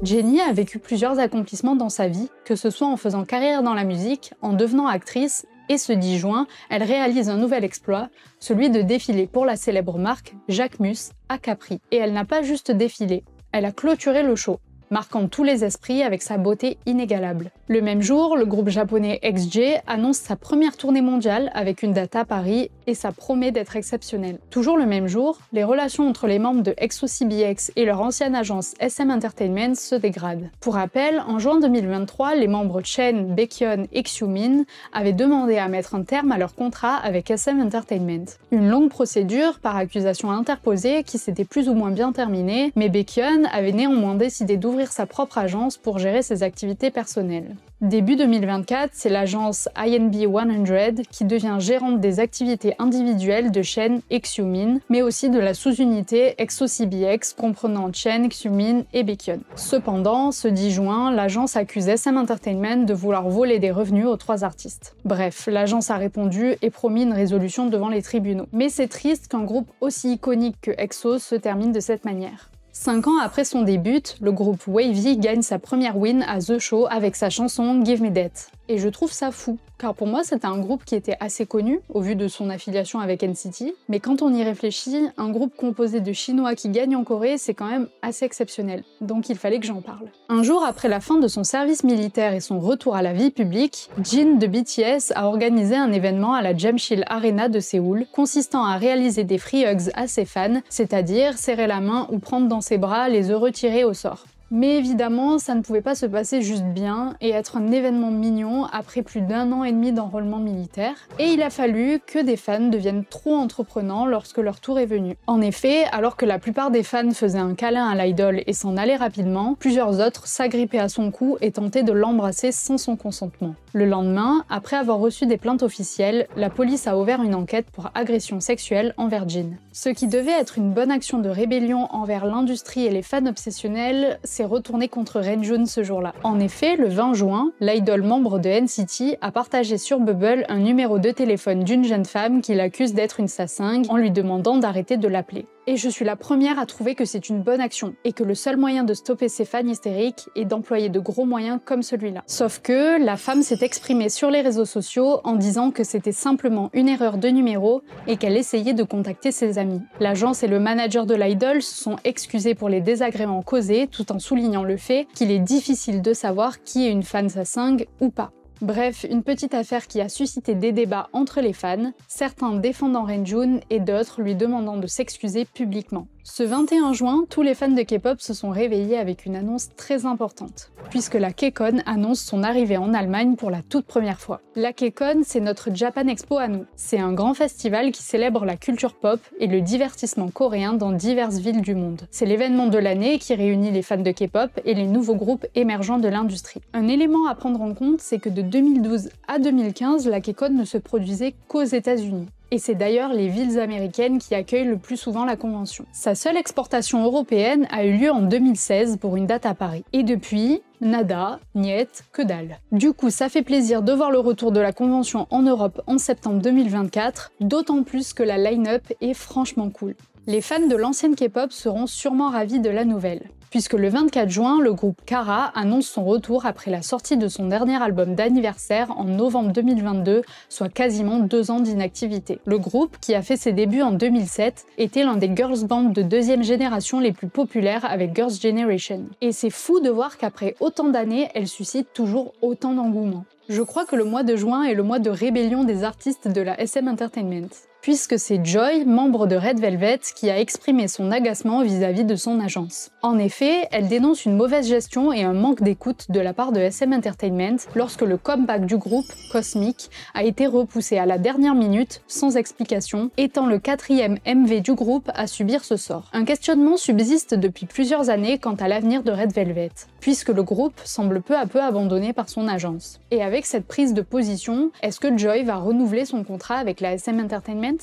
Jennie a vécu plusieurs accomplissements dans sa vie, que ce soit en faisant carrière dans la musique, en devenant actrice, et ce 10 juin, elle réalise un nouvel exploit, celui de défiler pour la célèbre marque Jacquemus à Capri. Et elle n'a pas juste défilé, elle a clôturé le show, marquant tous les esprits avec sa beauté inégalable. Le même jour, le groupe japonais XJ annonce sa première tournée mondiale avec une date à Paris et ça promet d'être exceptionnel. Toujours le même jour, les relations entre les membres de XO-CBX et leur ancienne agence SM Entertainment se dégradent. Pour rappel, en juin 2023, les membres Chen, Baekhyun et Xiumin avaient demandé à mettre un terme à leur contrat avec SM Entertainment. Une longue procédure par accusation interposée qui s'était plus ou moins bien terminée, mais Baekhyun avait néanmoins décidé d'ouvrir sa propre agence pour gérer ses activités personnelles. Début 2024, c'est l'agence INB 100 qui devient gérante des activités individuelles de Chen et Xiumin, mais aussi de la sous-unité XO-CBX comprenant Chen, Xiumin et Baekhyun. Cependant, ce 10 juin, l'agence accuse SM Entertainment de vouloir voler des revenus aux 3 artistes. Bref, l'agence a répondu et promis une résolution devant les tribunaux. Mais c'est triste qu'un groupe aussi iconique que EXO se termine de cette manière. 5 ans après son début, le groupe Wavy gagne sa première win à The Show avec sa chanson Give Me That. Et je trouve ça fou, car pour moi c'était un groupe qui était assez connu, au vu de son affiliation avec NCT, mais quand on y réfléchit, un groupe composé de Chinois qui gagne en Corée, c'est quand même assez exceptionnel, donc il fallait que j'en parle. Un jour après la fin de son service militaire et son retour à la vie publique, Jin de BTS a organisé un événement à la Jamshil Arena de Séoul, consistant à réaliser des free hugs à ses fans, c'est-à-dire serrer la main ou prendre dans ses bras les œufs retirés au sort. Mais évidemment, ça ne pouvait pas se passer juste bien et être un événement mignon après plus d'1 an et demi d'enrôlement militaire, et il a fallu que des fans deviennent trop entreprenants lorsque leur tour est venu. En effet, alors que la plupart des fans faisaient un câlin à l'idole et s'en allaient rapidement, plusieurs autres s'agrippaient à son cou et tentaient de l'embrasser sans son consentement. Le lendemain, après avoir reçu des plaintes officielles, la police a ouvert une enquête pour agression sexuelle envers Jin. Ce qui devait être une bonne action de rébellion envers l'industrie et les fans obsessionnels s'est retourné contre Renjun ce jour-là. En effet, le 20 juin, l'idol membre de NCT a partagé sur Bubble un numéro de téléphone d'une jeune femme qui l'accuse d'être une sassing en lui demandant d'arrêter de l'appeler. Et je suis la première à trouver que c'est une bonne action, et que le seul moyen de stopper ces fans hystériques est d'employer de gros moyens comme celui-là. Sauf que la femme s'est exprimée sur les réseaux sociaux en disant que c'était simplement une erreur de numéro et qu'elle essayait de contacter ses amis. L'agence et le manager de l'idol se sont excusés pour les désagréments causés, tout en soulignant le fait qu'il est difficile de savoir qui est une fan sassing ou pas. Bref, une petite affaire qui a suscité des débats entre les fans, certains défendant Renjun et d'autres lui demandant de s'excuser publiquement. Ce 21 juin, tous les fans de K-pop se sont réveillés avec une annonce très importante, puisque la KCON annonce son arrivée en Allemagne pour la toute première fois. La KCON, c'est notre Japan Expo à nous. C'est un grand festival qui célèbre la culture pop et le divertissement coréen dans diverses villes du monde. C'est l'événement de l'année qui réunit les fans de K-pop et les nouveaux groupes émergents de l'industrie. Un élément à prendre en compte, c'est que de 2012 à 2015, la KCON ne se produisait qu'aux États-Unis. Et c'est d'ailleurs les villes américaines qui accueillent le plus souvent la convention. Sa seule exportation européenne a eu lieu en 2016 pour une date à Paris. Et depuis, nada, niet, que dalle. Du coup, ça fait plaisir de voir le retour de la convention en Europe en septembre 2024, d'autant plus que la line-up est franchement cool. Les fans de l'ancienne K-pop seront sûrement ravis de la nouvelle, puisque le 24 juin, le groupe Kara annonce son retour après la sortie de son dernier album d'anniversaire en novembre 2022, soit quasiment 2 ans d'inactivité. Le groupe, qui a fait ses débuts en 2007, était l'un des girls bands de deuxième génération les plus populaires avec Girls' Generation. Et c'est fou de voir qu'après autant d'années, elle suscite toujours autant d'engouement. Je crois que le mois de juin est le mois de rébellion des artistes de la SM Entertainment, puisque c'est Joy, membre de Red Velvet, qui a exprimé son agacement vis-à-vis de son agence. En effet, elle dénonce une mauvaise gestion et un manque d'écoute de la part de SM Entertainment lorsque le comeback du groupe, Cosmic, a été repoussé à la dernière minute, sans explication, étant le 4e MV du groupe à subir ce sort. Un questionnement subsiste depuis plusieurs années quant à l'avenir de Red Velvet, puisque le groupe semble peu à peu abandonné par son agence. Et avec cette prise de position, est-ce que Joy va renouveler son contrat avec la SM Entertainment ?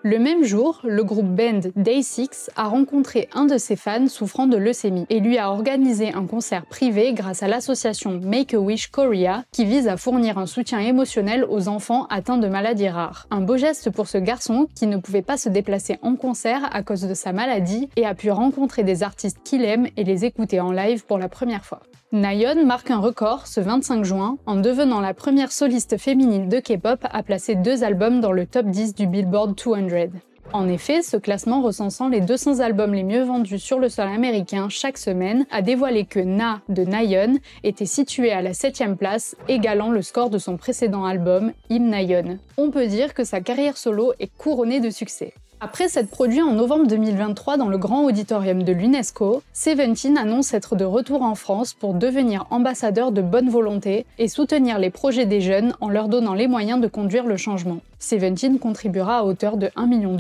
Le même jour, le groupe band Day6 a rencontré un de ses fans souffrant de leucémie et lui a organisé un concert privé grâce à l'association Make-A-Wish Korea qui vise à fournir un soutien émotionnel aux enfants atteints de maladies rares. Un beau geste pour ce garçon qui ne pouvait pas se déplacer en concert à cause de sa maladie et a pu rencontrer des artistes qu'il aime et les écouter en live pour la première fois. Nayeon marque un record ce 25 juin en devenant la première soliste féminine de K-pop à placer 2 albums dans le top 10 du Billboard 200. En effet, ce classement recensant les 200 albums les mieux vendus sur le sol américain chaque semaine a dévoilé que Na de Nayeon était situé à la 7e place, égalant le score de son précédent album, Im Nayeon. On peut dire que sa carrière solo est couronnée de succès. Après s'être produit en novembre 2023 dans le grand auditorium de l'UNESCO, Seventeen annonce être de retour en France pour devenir ambassadeur de bonne volonté et soutenir les projets des jeunes en leur donnant les moyens de conduire le changement. Seventeen contribuera à hauteur de $1 million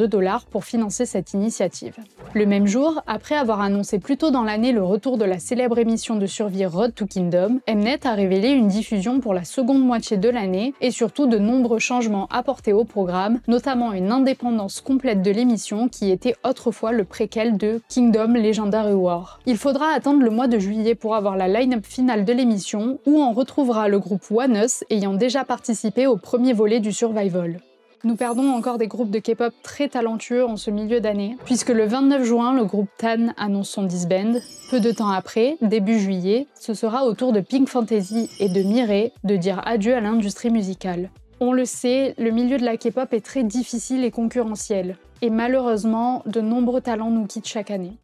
pour financer cette initiative. Le même jour, après avoir annoncé plus tôt dans l'année le retour de la célèbre émission de survie Road to Kingdom, Mnet a révélé une diffusion pour la seconde moitié de l'année et surtout de nombreux changements apportés au programme, notamment une indépendance complète de l'émission qui était autrefois le préquel de Kingdom Legendary War. Il faudra attendre le mois de juillet pour avoir la line-up finale de l'émission où on retrouvera le groupe One Us ayant déjà participé au premier volet du Survival. Nous perdons encore des groupes de K-pop très talentueux en ce milieu d'année, puisque le 29 juin, le groupe Tan annonce son disband. Peu de temps après, début juillet, ce sera au tour de Pink Fantasy et de Mireille de dire adieu à l'industrie musicale. On le sait, le milieu de la K-pop est très difficile et concurrentiel, et malheureusement, de nombreux talents nous quittent chaque année.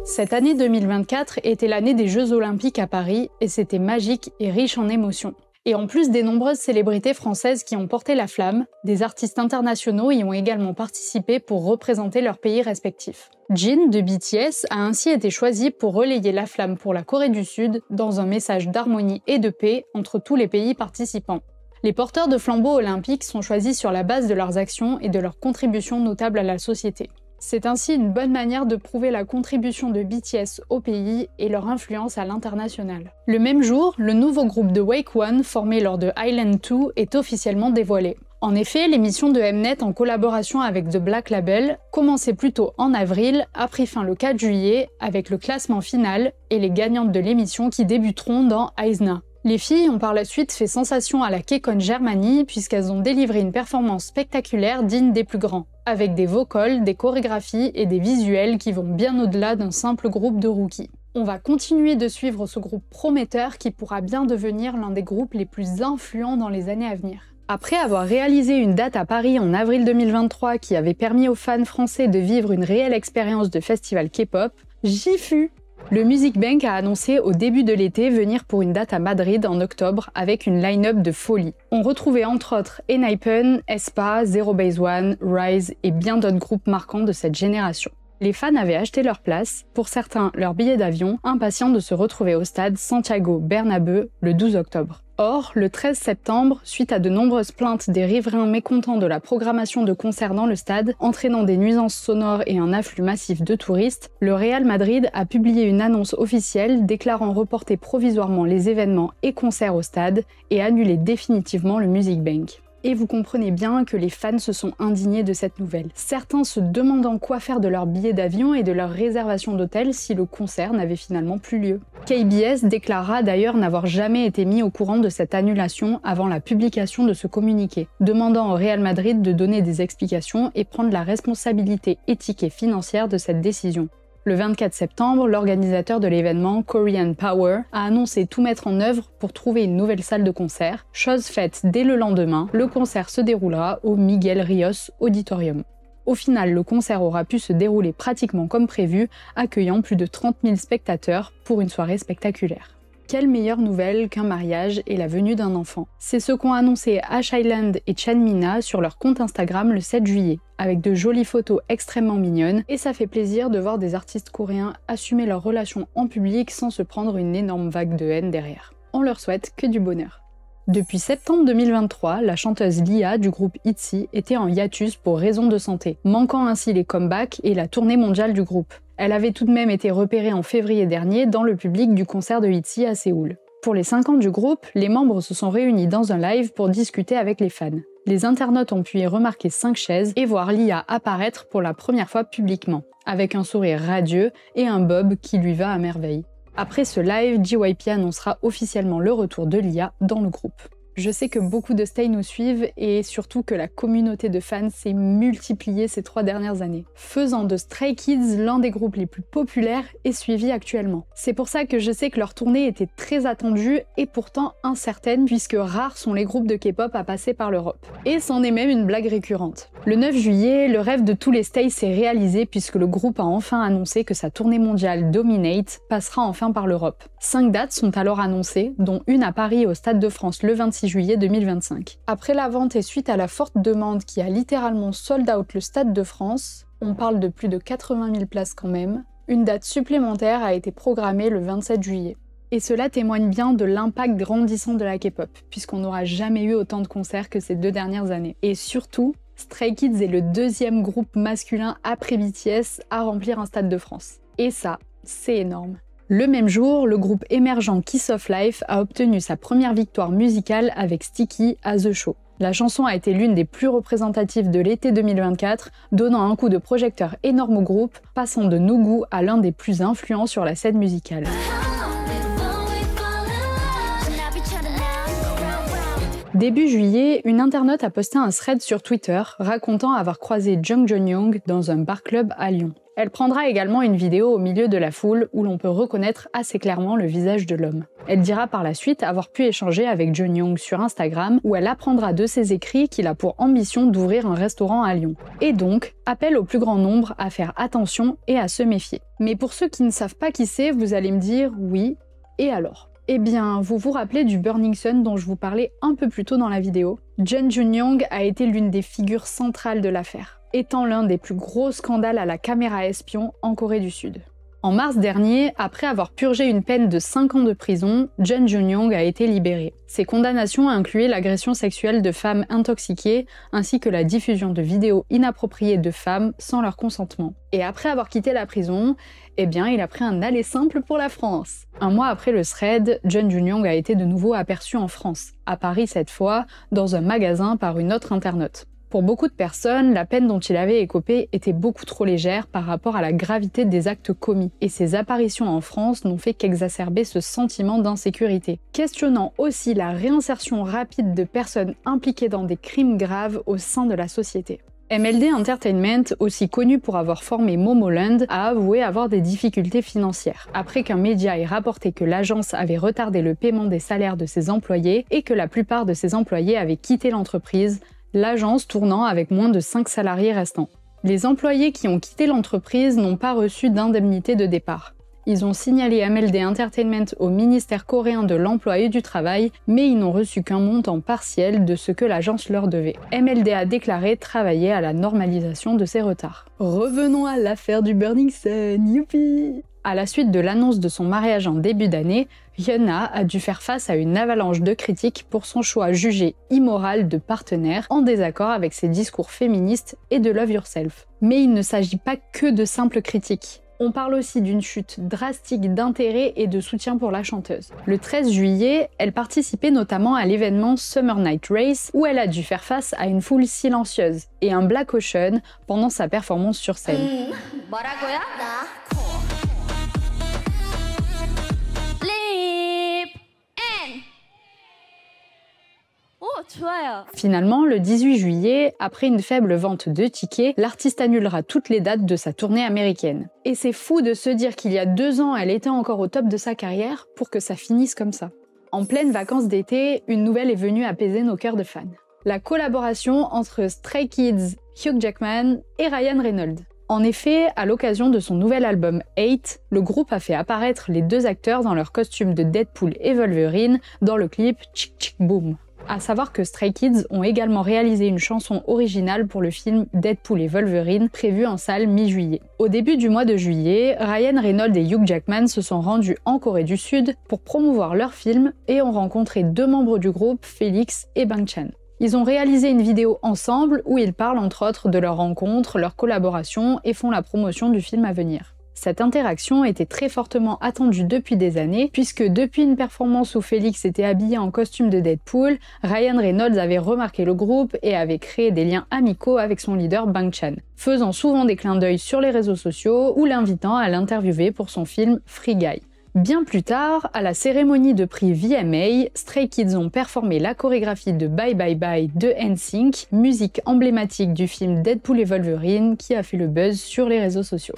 Cette année 2024 était l'année des Jeux Olympiques à Paris, et c'était magique et riche en émotions. Et en plus des nombreuses célébrités françaises qui ont porté la flamme, des artistes internationaux y ont également participé pour représenter leurs pays respectifs. Jin de BTS a ainsi été choisi pour relayer la flamme pour la Corée du Sud dans un message d'harmonie et de paix entre tous les pays participants. Les porteurs de flambeaux olympiques sont choisis sur la base de leurs actions et de leurs contributions notables à la société. C'est ainsi une bonne manière de prouver la contribution de BTS au pays et leur influence à l'international. Le même jour, le nouveau groupe de Wake One, formé lors de Island 2, est officiellement dévoilé. En effet, l'émission de Mnet en collaboration avec The Black Label, commencée plus tôt en avril, a pris fin le 4 juillet avec le classement final et les gagnantes de l'émission qui débuteront dans Aizna. Les filles ont par la suite fait sensation à la KCON Germany puisqu'elles ont délivré une performance spectaculaire digne des plus grands, avec des vocals, des chorégraphies et des visuels qui vont bien au-delà d'un simple groupe de rookies. On va continuer de suivre ce groupe prometteur qui pourra bien devenir l'un des groupes les plus influents dans les années à venir. Après avoir réalisé une date à Paris en avril 2023 qui avait permis aux fans français de vivre une réelle expérience de festival K-pop, j'y fus! Le Music Bank a annoncé au début de l'été venir pour une date à Madrid en octobre avec une line-up de folie. On retrouvait entre autres Enhypen, aespa, Zero Base One, Rise et bien d'autres groupes marquants de cette génération. Les fans avaient acheté leur place, pour certains leur billet d'avion, impatients de se retrouver au stade Santiago Bernabéu le 12 octobre. Or, le 13 septembre, suite à de nombreuses plaintes des riverains mécontents de la programmation de concerts dans le stade, entraînant des nuisances sonores et un afflux massif de touristes, le Real Madrid a publié une annonce officielle déclarant reporter provisoirement les événements et concerts au stade et annuler définitivement le Music Bank. Et vous comprenez bien que les fans se sont indignés de cette nouvelle, certains se demandant quoi faire de leurs billets d'avion et de leur réservation d'hôtel si le concert n'avait finalement plus lieu. KBS déclarera d'ailleurs n'avoir jamais été mis au courant de cette annulation avant la publication de ce communiqué, demandant au Real Madrid de donner des explications et prendre la responsabilité éthique et financière de cette décision. Le 24 septembre, l'organisateur de l'événement, Korean Power, a annoncé tout mettre en œuvre pour trouver une nouvelle salle de concert. Chose faite dès le lendemain, le concert se déroulera au Miguel Rios Auditorium. Au final, le concert aura pu se dérouler pratiquement comme prévu, accueillant plus de 30 000 spectateurs pour une soirée spectaculaire. Quelle meilleure nouvelle qu'un mariage et la venue d'un enfant. C'est ce qu'ont annoncé Ash Island et Chanmina sur leur compte Instagram le 7 juillet, avec de jolies photos extrêmement mignonnes, et ça fait plaisir de voir des artistes coréens assumer leur relation en public sans se prendre une énorme vague de haine derrière. On leur souhaite que du bonheur. Depuis septembre 2023, la chanteuse Lia du groupe ITZY était en hiatus pour raison de santé, manquant ainsi les comebacks et la tournée mondiale du groupe. Elle avait tout de même été repérée en février dernier dans le public du concert de ITZY à Séoul. Pour les 5 ans du groupe, les membres se sont réunis dans un live pour discuter avec les fans. Les internautes ont pu y remarquer 5 chaises et voir Lia apparaître pour la première fois publiquement, avec un sourire radieux et un bob qui lui va à merveille. Après ce live, JYP annoncera officiellement le retour de Lia dans le groupe. Je sais que beaucoup de stays nous suivent et surtout que la communauté de fans s'est multipliée ces 3 dernières années, faisant de Stray Kids l'un des groupes les plus populaires et suivis actuellement. C'est pour ça que je sais que leur tournée était très attendue et pourtant incertaine puisque rares sont les groupes de K-pop à passer par l'Europe. Et c'en est même une blague récurrente. Le 9 juillet, le rêve de tous les stays s'est réalisé puisque le groupe a enfin annoncé que sa tournée mondiale Dominate passera enfin par l'Europe. 5 dates sont alors annoncées, dont une à Paris au Stade de France le 26 juillet 2025. Après la vente et suite à la forte demande qui a littéralement sold out le Stade de France, on parle de plus de 80 000 places quand même, une date supplémentaire a été programmée le 27 juillet. Et cela témoigne bien de l'impact grandissant de la K-pop, puisqu'on n'aura jamais eu autant de concerts que ces 2 dernières années. Et surtout, Stray Kids est le 2e groupe masculin après BTS à remplir un Stade de France. Et ça, c'est énorme. Le même jour, le groupe émergent Kiss of Life a obtenu sa première victoire musicale avec Sticky à The Show. La chanson a été l'une des plus représentatives de l'été 2024, donnant un coup de projecteur énorme au groupe, passant de Nugu à l'un des plus influents sur la scène musicale. Début juillet, une internaute a posté un thread sur Twitter racontant avoir croisé Jung Joon-young dans un bar-club à Lyon. Elle prendra également une vidéo au milieu de la foule où l'on peut reconnaître assez clairement le visage de l'homme. Elle dira par la suite avoir pu échanger avec Joon-young sur Instagram où elle apprendra de ses écrits qu'il a pour ambition d'ouvrir un restaurant à Lyon. Et donc, appelle au plus grand nombre à faire attention et à se méfier. Mais pour ceux qui ne savent pas qui c'est, vous allez me dire oui, et alors ? Eh bien, vous vous rappelez du Burning Sun dont je vous parlais un peu plus tôt dans la vidéo ? Jung Joon-young a été l'une des figures centrales de l'affaire, étant l'un des plus gros scandales à la caméra espion en Corée du Sud. En mars dernier, après avoir purgé une peine de 5 ans de prison, Jung Joon-young a été libéré. Ses condamnations incluaient l'agression sexuelle de femmes intoxiquées, ainsi que la diffusion de vidéos inappropriées de femmes sans leur consentement. Et après avoir quitté la prison, eh bien, il a pris un aller simple pour la France. Un mois après le thread, Jung Joon-young a été de nouveau aperçu en France, à Paris cette fois, dans un magasin par une autre internaute. Pour beaucoup de personnes, la peine dont il avait écopé était beaucoup trop légère par rapport à la gravité des actes commis, et ses apparitions en France n'ont fait qu'exacerber ce sentiment d'insécurité, questionnant aussi la réinsertion rapide de personnes impliquées dans des crimes graves au sein de la société. MLD Entertainment, aussi connu pour avoir formé Momoland, a avoué avoir des difficultés financières, après qu'un média ait rapporté que l'agence avait retardé le paiement des salaires de ses employés et que la plupart de ses employés avaient quitté l'entreprise, l'agence tournant avec moins de 5 salariés restants. Les employés qui ont quitté l'entreprise n'ont pas reçu d'indemnité de départ. Ils ont signalé MLD Entertainment au ministère coréen de l'Emploi et du Travail, mais ils n'ont reçu qu'un montant partiel de ce que l'agence leur devait. MLD a déclaré travailler à la normalisation de ces retards. Revenons à l'affaire du Burning Sun, youpi! À la suite de l'annonce de son mariage en début d'année, Hyuna a dû faire face à une avalanche de critiques pour son choix jugé immoral de partenaire en désaccord avec ses discours féministes et de Love Yourself. Mais il ne s'agit pas que de simples critiques. On parle aussi d'une chute drastique d'intérêt et de soutien pour la chanteuse. Le 13 juillet, elle participait notamment à l'événement Summer Night Race où elle a dû faire face à une foule silencieuse et un Black Ocean pendant sa performance sur scène. Finalement, le 18 juillet, après une faible vente de tickets, l'artiste annulera toutes les dates de sa tournée américaine. Et c'est fou de se dire qu'il y a 2 ans, elle était encore au top de sa carrière pour que ça finisse comme ça. En pleine vacances d'été, une nouvelle est venue apaiser nos cœurs de fans. La collaboration entre Stray Kids, Hugh Jackman et Ryan Reynolds. En effet, à l'occasion de son nouvel album 8, le groupe a fait apparaître les 2 acteurs dans leurs costumes de Deadpool et Wolverine dans le clip Chick Chick Boom. À savoir que Stray Kids ont également réalisé une chanson originale pour le film Deadpool et Wolverine prévu en salle mi-juillet. Au début du mois de juillet, Ryan Reynolds et Hugh Jackman se sont rendus en Corée du Sud pour promouvoir leur film et ont rencontré 2 membres du groupe, Felix et Bang-chan. Ils ont réalisé une vidéo ensemble où ils parlent entre autres de leur rencontre, leur collaboration et font la promotion du film à venir. Cette interaction était très fortement attendue depuis des années, puisque depuis une performance où Félix était habillé en costume de Deadpool, Ryan Reynolds avait remarqué le groupe et avait créé des liens amicaux avec son leader Bang Chan, faisant souvent des clins d'œil sur les réseaux sociaux ou l'invitant à l'interviewer pour son film Free Guy. Bien plus tard, à la cérémonie de prix VMA, Stray Kids ont performé la chorégraphie de Bye Bye Bye de NSYNC, musique emblématique du film Deadpool et Wolverine qui a fait le buzz sur les réseaux sociaux.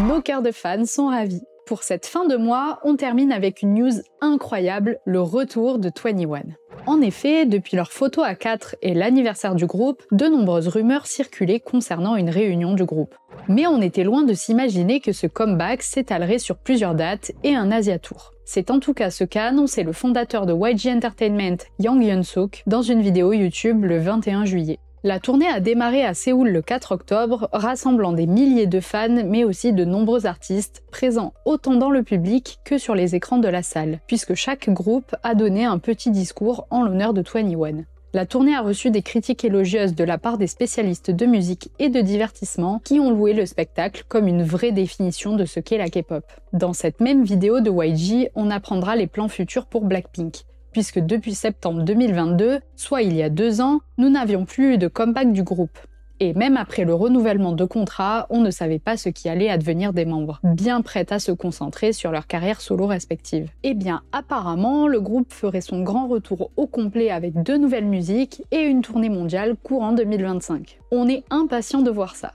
Nos cœurs de fans sont ravis. Pour cette fin de mois, on termine avec une news incroyable, le retour de 2NE1. En effet, depuis leur photo à 4 et l'anniversaire du groupe, de nombreuses rumeurs circulaient concernant une réunion du groupe. Mais on était loin de s'imaginer que ce comeback s'étalerait sur plusieurs dates et un Asia Tour. C'est en tout cas ce qu'a annoncé le fondateur de YG Entertainment, Yang Hyun-suk, dans une vidéo YouTube le 21 juillet. La tournée a démarré à Séoul le 4 octobre, rassemblant des milliers de fans, mais aussi de nombreux artistes, présents autant dans le public que sur les écrans de la salle, puisque chaque groupe a donné un petit discours en l'honneur de 2NE1. La tournée a reçu des critiques élogieuses de la part des spécialistes de musique et de divertissement qui ont loué le spectacle comme une vraie définition de ce qu'est la K-pop. Dans cette même vidéo de YG, on apprendra les plans futurs pour Blackpink, puisque depuis septembre 2022, soit il y a 2 ans, nous n'avions plus eu de comeback du groupe. Et même après le renouvellement de contrat, on ne savait pas ce qui allait advenir des membres, bien prêts à se concentrer sur leur carrière solo respective. Et bien apparemment, le groupe ferait son grand retour au complet avec 2 nouvelles musiques et une tournée mondiale courant 2025. On est impatient de voir ça.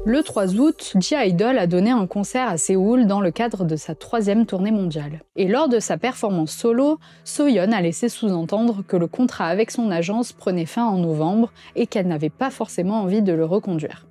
Le 3 août, G-Idol a donné un concert à Séoul dans le cadre de sa 3e tournée mondiale. Et lors de sa performance solo, Soyeon a laissé sous-entendre que le contrat avec son agence prenait fin en novembre et qu'elle n'avait pas forcément envie de le reconduire.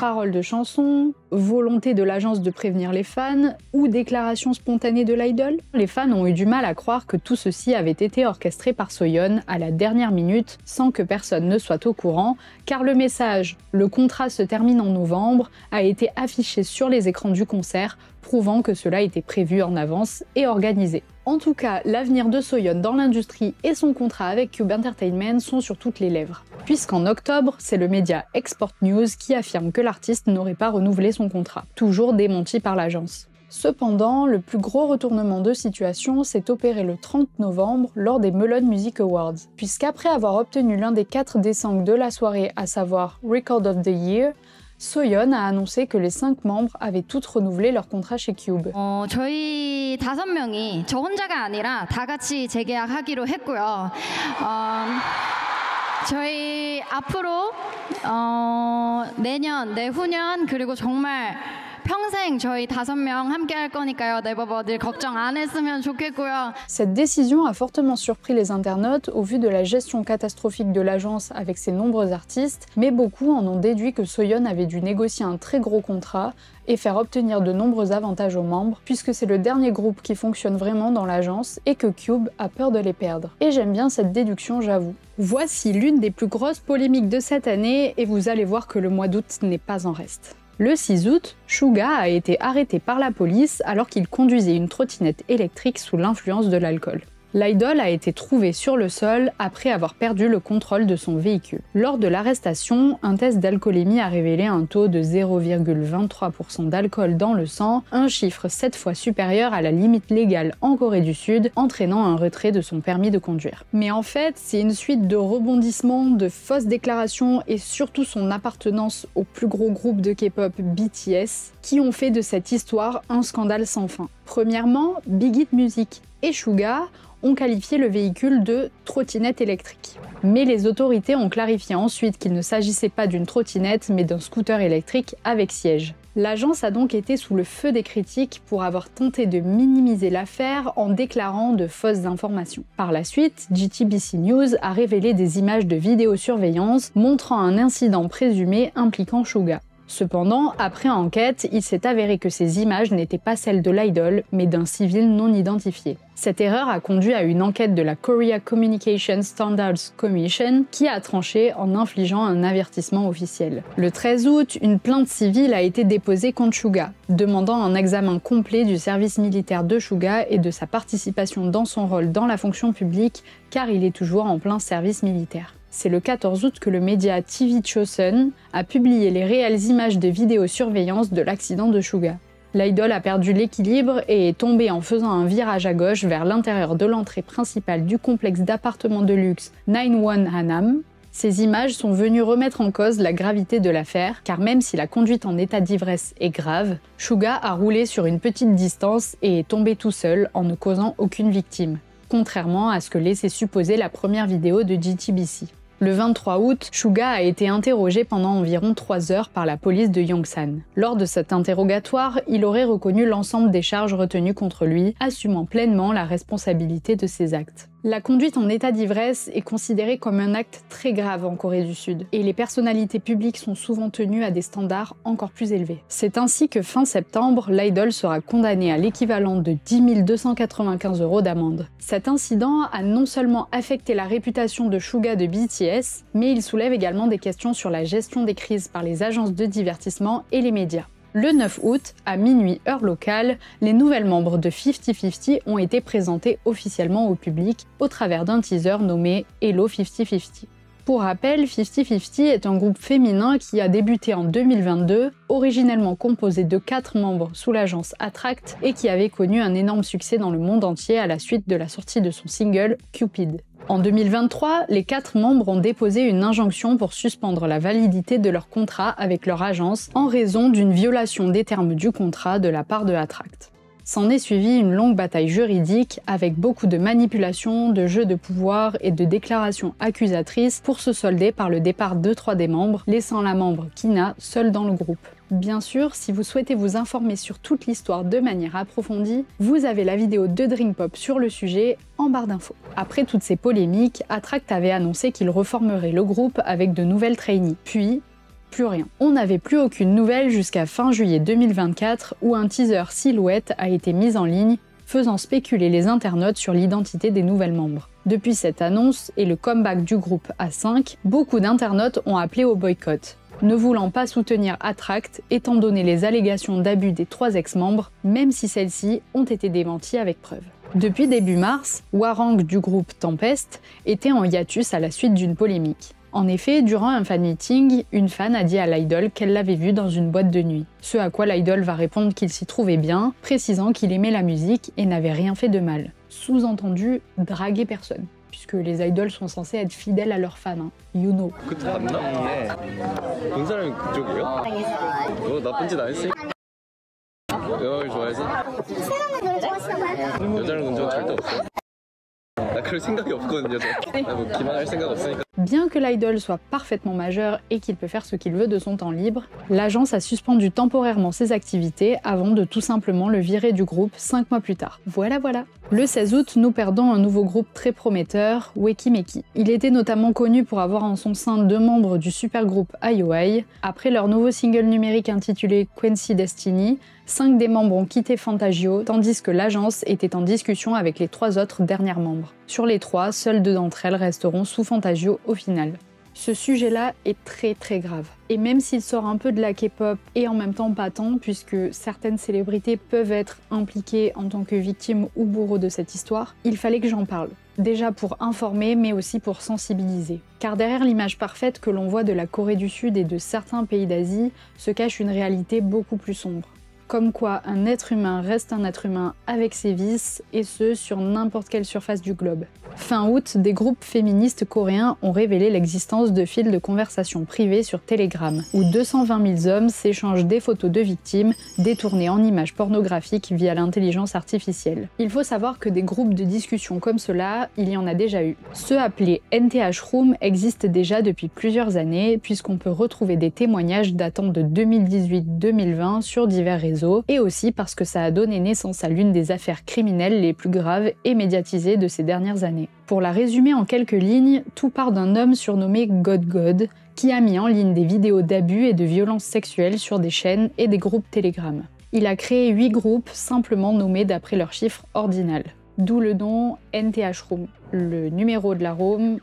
Paroles de chansons, volonté de l'agence de prévenir les fans ou déclaration spontanée de l'idol. Les fans ont eu du mal à croire que tout ceci avait été orchestré par Soyeon à la dernière minute sans que personne ne soit au courant, car le message « le contrat se termine en novembre » a été affiché sur les écrans du concert, prouvant que cela était prévu en avance et organisé. En tout cas, l'avenir de Soyeon dans l'industrie et son contrat avec Cube Entertainment sont sur toutes les lèvres. Puisqu'en octobre, c'est le média Export News qui affirme que l'artiste n'aurait pas renouvelé son contrat, toujours démenti par l'agence. Cependant, le plus gros retournement de situation s'est opéré le 30 novembre lors des Melon Music Awards, puisqu'après avoir obtenu l'un des 4 daesang de la soirée, à savoir Record of the Year, Soyeon a annoncé que les 5 membres avaient toutes renouvelé leur contrat chez Cube. 저희 5명이 저 혼자가 아니라 다 같이 재계약하기로 했고요. 저희 앞으로 내년, 내후년 그리고 정말 평생 저희 5명 함께 할 거니까요. 네버버 늘 걱정 안 했으면 좋겠고요. Cette décision a fortement surpris les internautes au vu de la gestion catastrophique de l'agence avec ses nombreux artistes, mais beaucoup en ont déduit que Soyeon avait dû négocier un très gros contrat et faire obtenir de nombreux avantages aux membres, puisque c'est le dernier groupe qui fonctionne vraiment dans l'agence et que Cube a peur de les perdre. Et j'aime bien cette déduction, j'avoue. Voici l'une des plus grosses polémiques de cette année et vous allez voir que le mois d'août n'est pas en reste. Le 6 août, Suga a été arrêté par la police alors qu'il conduisait une trottinette électrique sous l'influence de l'alcool. L'idol a été trouvé sur le sol après avoir perdu le contrôle de son véhicule. Lors de l'arrestation, un test d'alcoolémie a révélé un taux de 0,23% d'alcool dans le sang, un chiffre 7 fois supérieur à la limite légale en Corée du Sud, entraînant un retrait de son permis de conduire. Mais en fait, c'est une suite de rebondissements, de fausses déclarations et surtout son appartenance au plus gros groupe de K-pop BTS qui ont fait de cette histoire un scandale sans fin. Premièrement, Big Hit Music et Suga ont qualifié le véhicule de trottinette électrique. Mais les autorités ont clarifié ensuite qu'il ne s'agissait pas d'une trottinette mais d'un scooter électrique avec siège. L'agence a donc été sous le feu des critiques pour avoir tenté de minimiser l'affaire en déclarant de fausses informations. Par la suite, JTBC News a révélé des images de vidéosurveillance montrant un incident présumé impliquant Suga. Cependant, après enquête, il s'est avéré que ces images n'étaient pas celles de l'idol, mais d'un civil non identifié. Cette erreur a conduit à une enquête de la Korea Communication Standards Commission qui a tranché en infligeant un avertissement officiel. Le 13 août, une plainte civile a été déposée contre Suga, demandant un examen complet du service militaire de Suga et de sa participation dans son rôle dans la fonction publique, car il est toujours en plein service militaire. C'est le 14 août que le média TV Chosun a publié les réelles images de vidéosurveillance de l'accident de Suga. L'idol a perdu l'équilibre et est tombé en faisant un virage à gauche vers l'intérieur de l'entrée principale du complexe d'appartements de luxe 91 Hanam. Ces images sont venues remettre en cause la gravité de l'affaire, car même si la conduite en état d'ivresse est grave, Suga a roulé sur une petite distance et est tombé tout seul en ne causant aucune victime, contrairement à ce que laissait supposer la première vidéo de JTBC. Le 23 août, Suga a été interrogé pendant environ 3 heures par la police de Yongsan. Lors de cet interrogatoire, il aurait reconnu l'ensemble des charges retenues contre lui, assumant pleinement la responsabilité de ses actes. La conduite en état d'ivresse est considérée comme un acte très grave en Corée du Sud, et les personnalités publiques sont souvent tenues à des standards encore plus élevés. C'est ainsi que fin septembre, l'idol sera condamné à l'équivalent de 10 295 € d'amende. Cet incident a non seulement affecté la réputation de Suga de BTS, mais il soulève également des questions sur la gestion des crises par les agences de divertissement et les médias. Le 9 août, à minuit heure locale, les nouvelles membres de 50-50 ont été présentés officiellement au public au travers d'un teaser nommé Hello 50-50. Pour rappel, 50-50 est un groupe féminin qui a débuté en 2022, originellement composé de 4 membres sous l'agence Attract et qui avait connu un énorme succès dans le monde entier à la suite de la sortie de son single Cupid. En 2023, les 4 membres ont déposé une injonction pour suspendre la validité de leur contrat avec leur agence en raison d'une violation des termes du contrat de la part de Attract. S'en est suivi une longue bataille juridique avec beaucoup de manipulations, de jeux de pouvoir et de déclarations accusatrices pour se solder par le départ de 3 des membres, laissant la membre Kina seule dans le groupe. Bien sûr, si vous souhaitez vous informer sur toute l'histoire de manière approfondie, vous avez la vidéo de Drinkpop sur le sujet en barre d'infos. Après toutes ces polémiques, Attract avait annoncé qu'il reformerait le groupe avec de nouvelles trainees. Puis, plus rien. On n'avait plus aucune nouvelle jusqu'à fin juillet 2024 où un teaser silhouette a été mis en ligne, faisant spéculer les internautes sur l'identité des nouvelles membres. Depuis cette annonce et le comeback du groupe A5, beaucoup d'internautes ont appelé au boycott, ne voulant pas soutenir Attract étant donné les allégations d'abus des 3 ex-membres, même si celles-ci ont été démenties avec preuves. Depuis début mars, Hwarang du groupe Tempest était en hiatus à la suite d'une polémique. En effet, durant un fan meeting, une fan a dit à l'idol qu'elle l'avait vu dans une boîte de nuit. Ce à quoi l'idol va répondre qu'il s'y trouvait bien, précisant qu'il aimait la musique et n'avait rien fait de mal. Sous-entendu, draguer personne, puisque les idols sont censés être fidèles à leurs fans, hein. You know. Bien que l'idol soit parfaitement majeur et qu'il peut faire ce qu'il veut de son temps libre, l'agence a suspendu temporairement ses activités avant de tout simplement le virer du groupe 5 mois plus tard. Voilà. Le 16 août, nous perdons un nouveau groupe très prometteur, Weki Meki. Il était notamment connu pour avoir en son sein 2 membres du supergroupe IOI. Après leur nouveau single numérique intitulé Quincy Destiny, 5 des membres ont quitté Fantagio, tandis que l'agence était en discussion avec les 3 autres dernières membres. Sur les 3, seules 2 d'entre elles resteront sous Fantagio au final. Ce sujet-là est très grave. Et même s'il sort un peu de la K-pop et en même temps pas tant, puisque certaines célébrités peuvent être impliquées en tant que victimes ou bourreaux de cette histoire, il fallait que j'en parle. Déjà pour informer, mais aussi pour sensibiliser. Car derrière l'image parfaite que l'on voit de la Corée du Sud et de certains pays d'Asie, se cache une réalité beaucoup plus sombre. Comme quoi un être humain reste un être humain avec ses vices, et ce sur n'importe quelle surface du globe. Fin août, des groupes féministes coréens ont révélé l'existence de fils de conversation privés sur Telegram, où 220 000 hommes s'échangent des photos de victimes détournées en images pornographiques via l'intelligence artificielle. Il faut savoir que des groupes de discussion comme cela, il y en a déjà eu. Ceux appelés NTH Room existent déjà depuis plusieurs années, puisqu'on peut retrouver des témoignages datant de 2018-2020 sur divers réseaux réseaux, et aussi parce que ça a donné naissance à l'une des affaires criminelles les plus graves et médiatisées de ces dernières années. Pour la résumer en quelques lignes, tout part d'un homme surnommé God, qui a mis en ligne des vidéos d'abus et de violences sexuelles sur des chaînes et des groupes Telegram. Il a créé 8 groupes simplement nommés d'après leur chiffre ordinal, d'où le nom NTH Room, le numéro de la room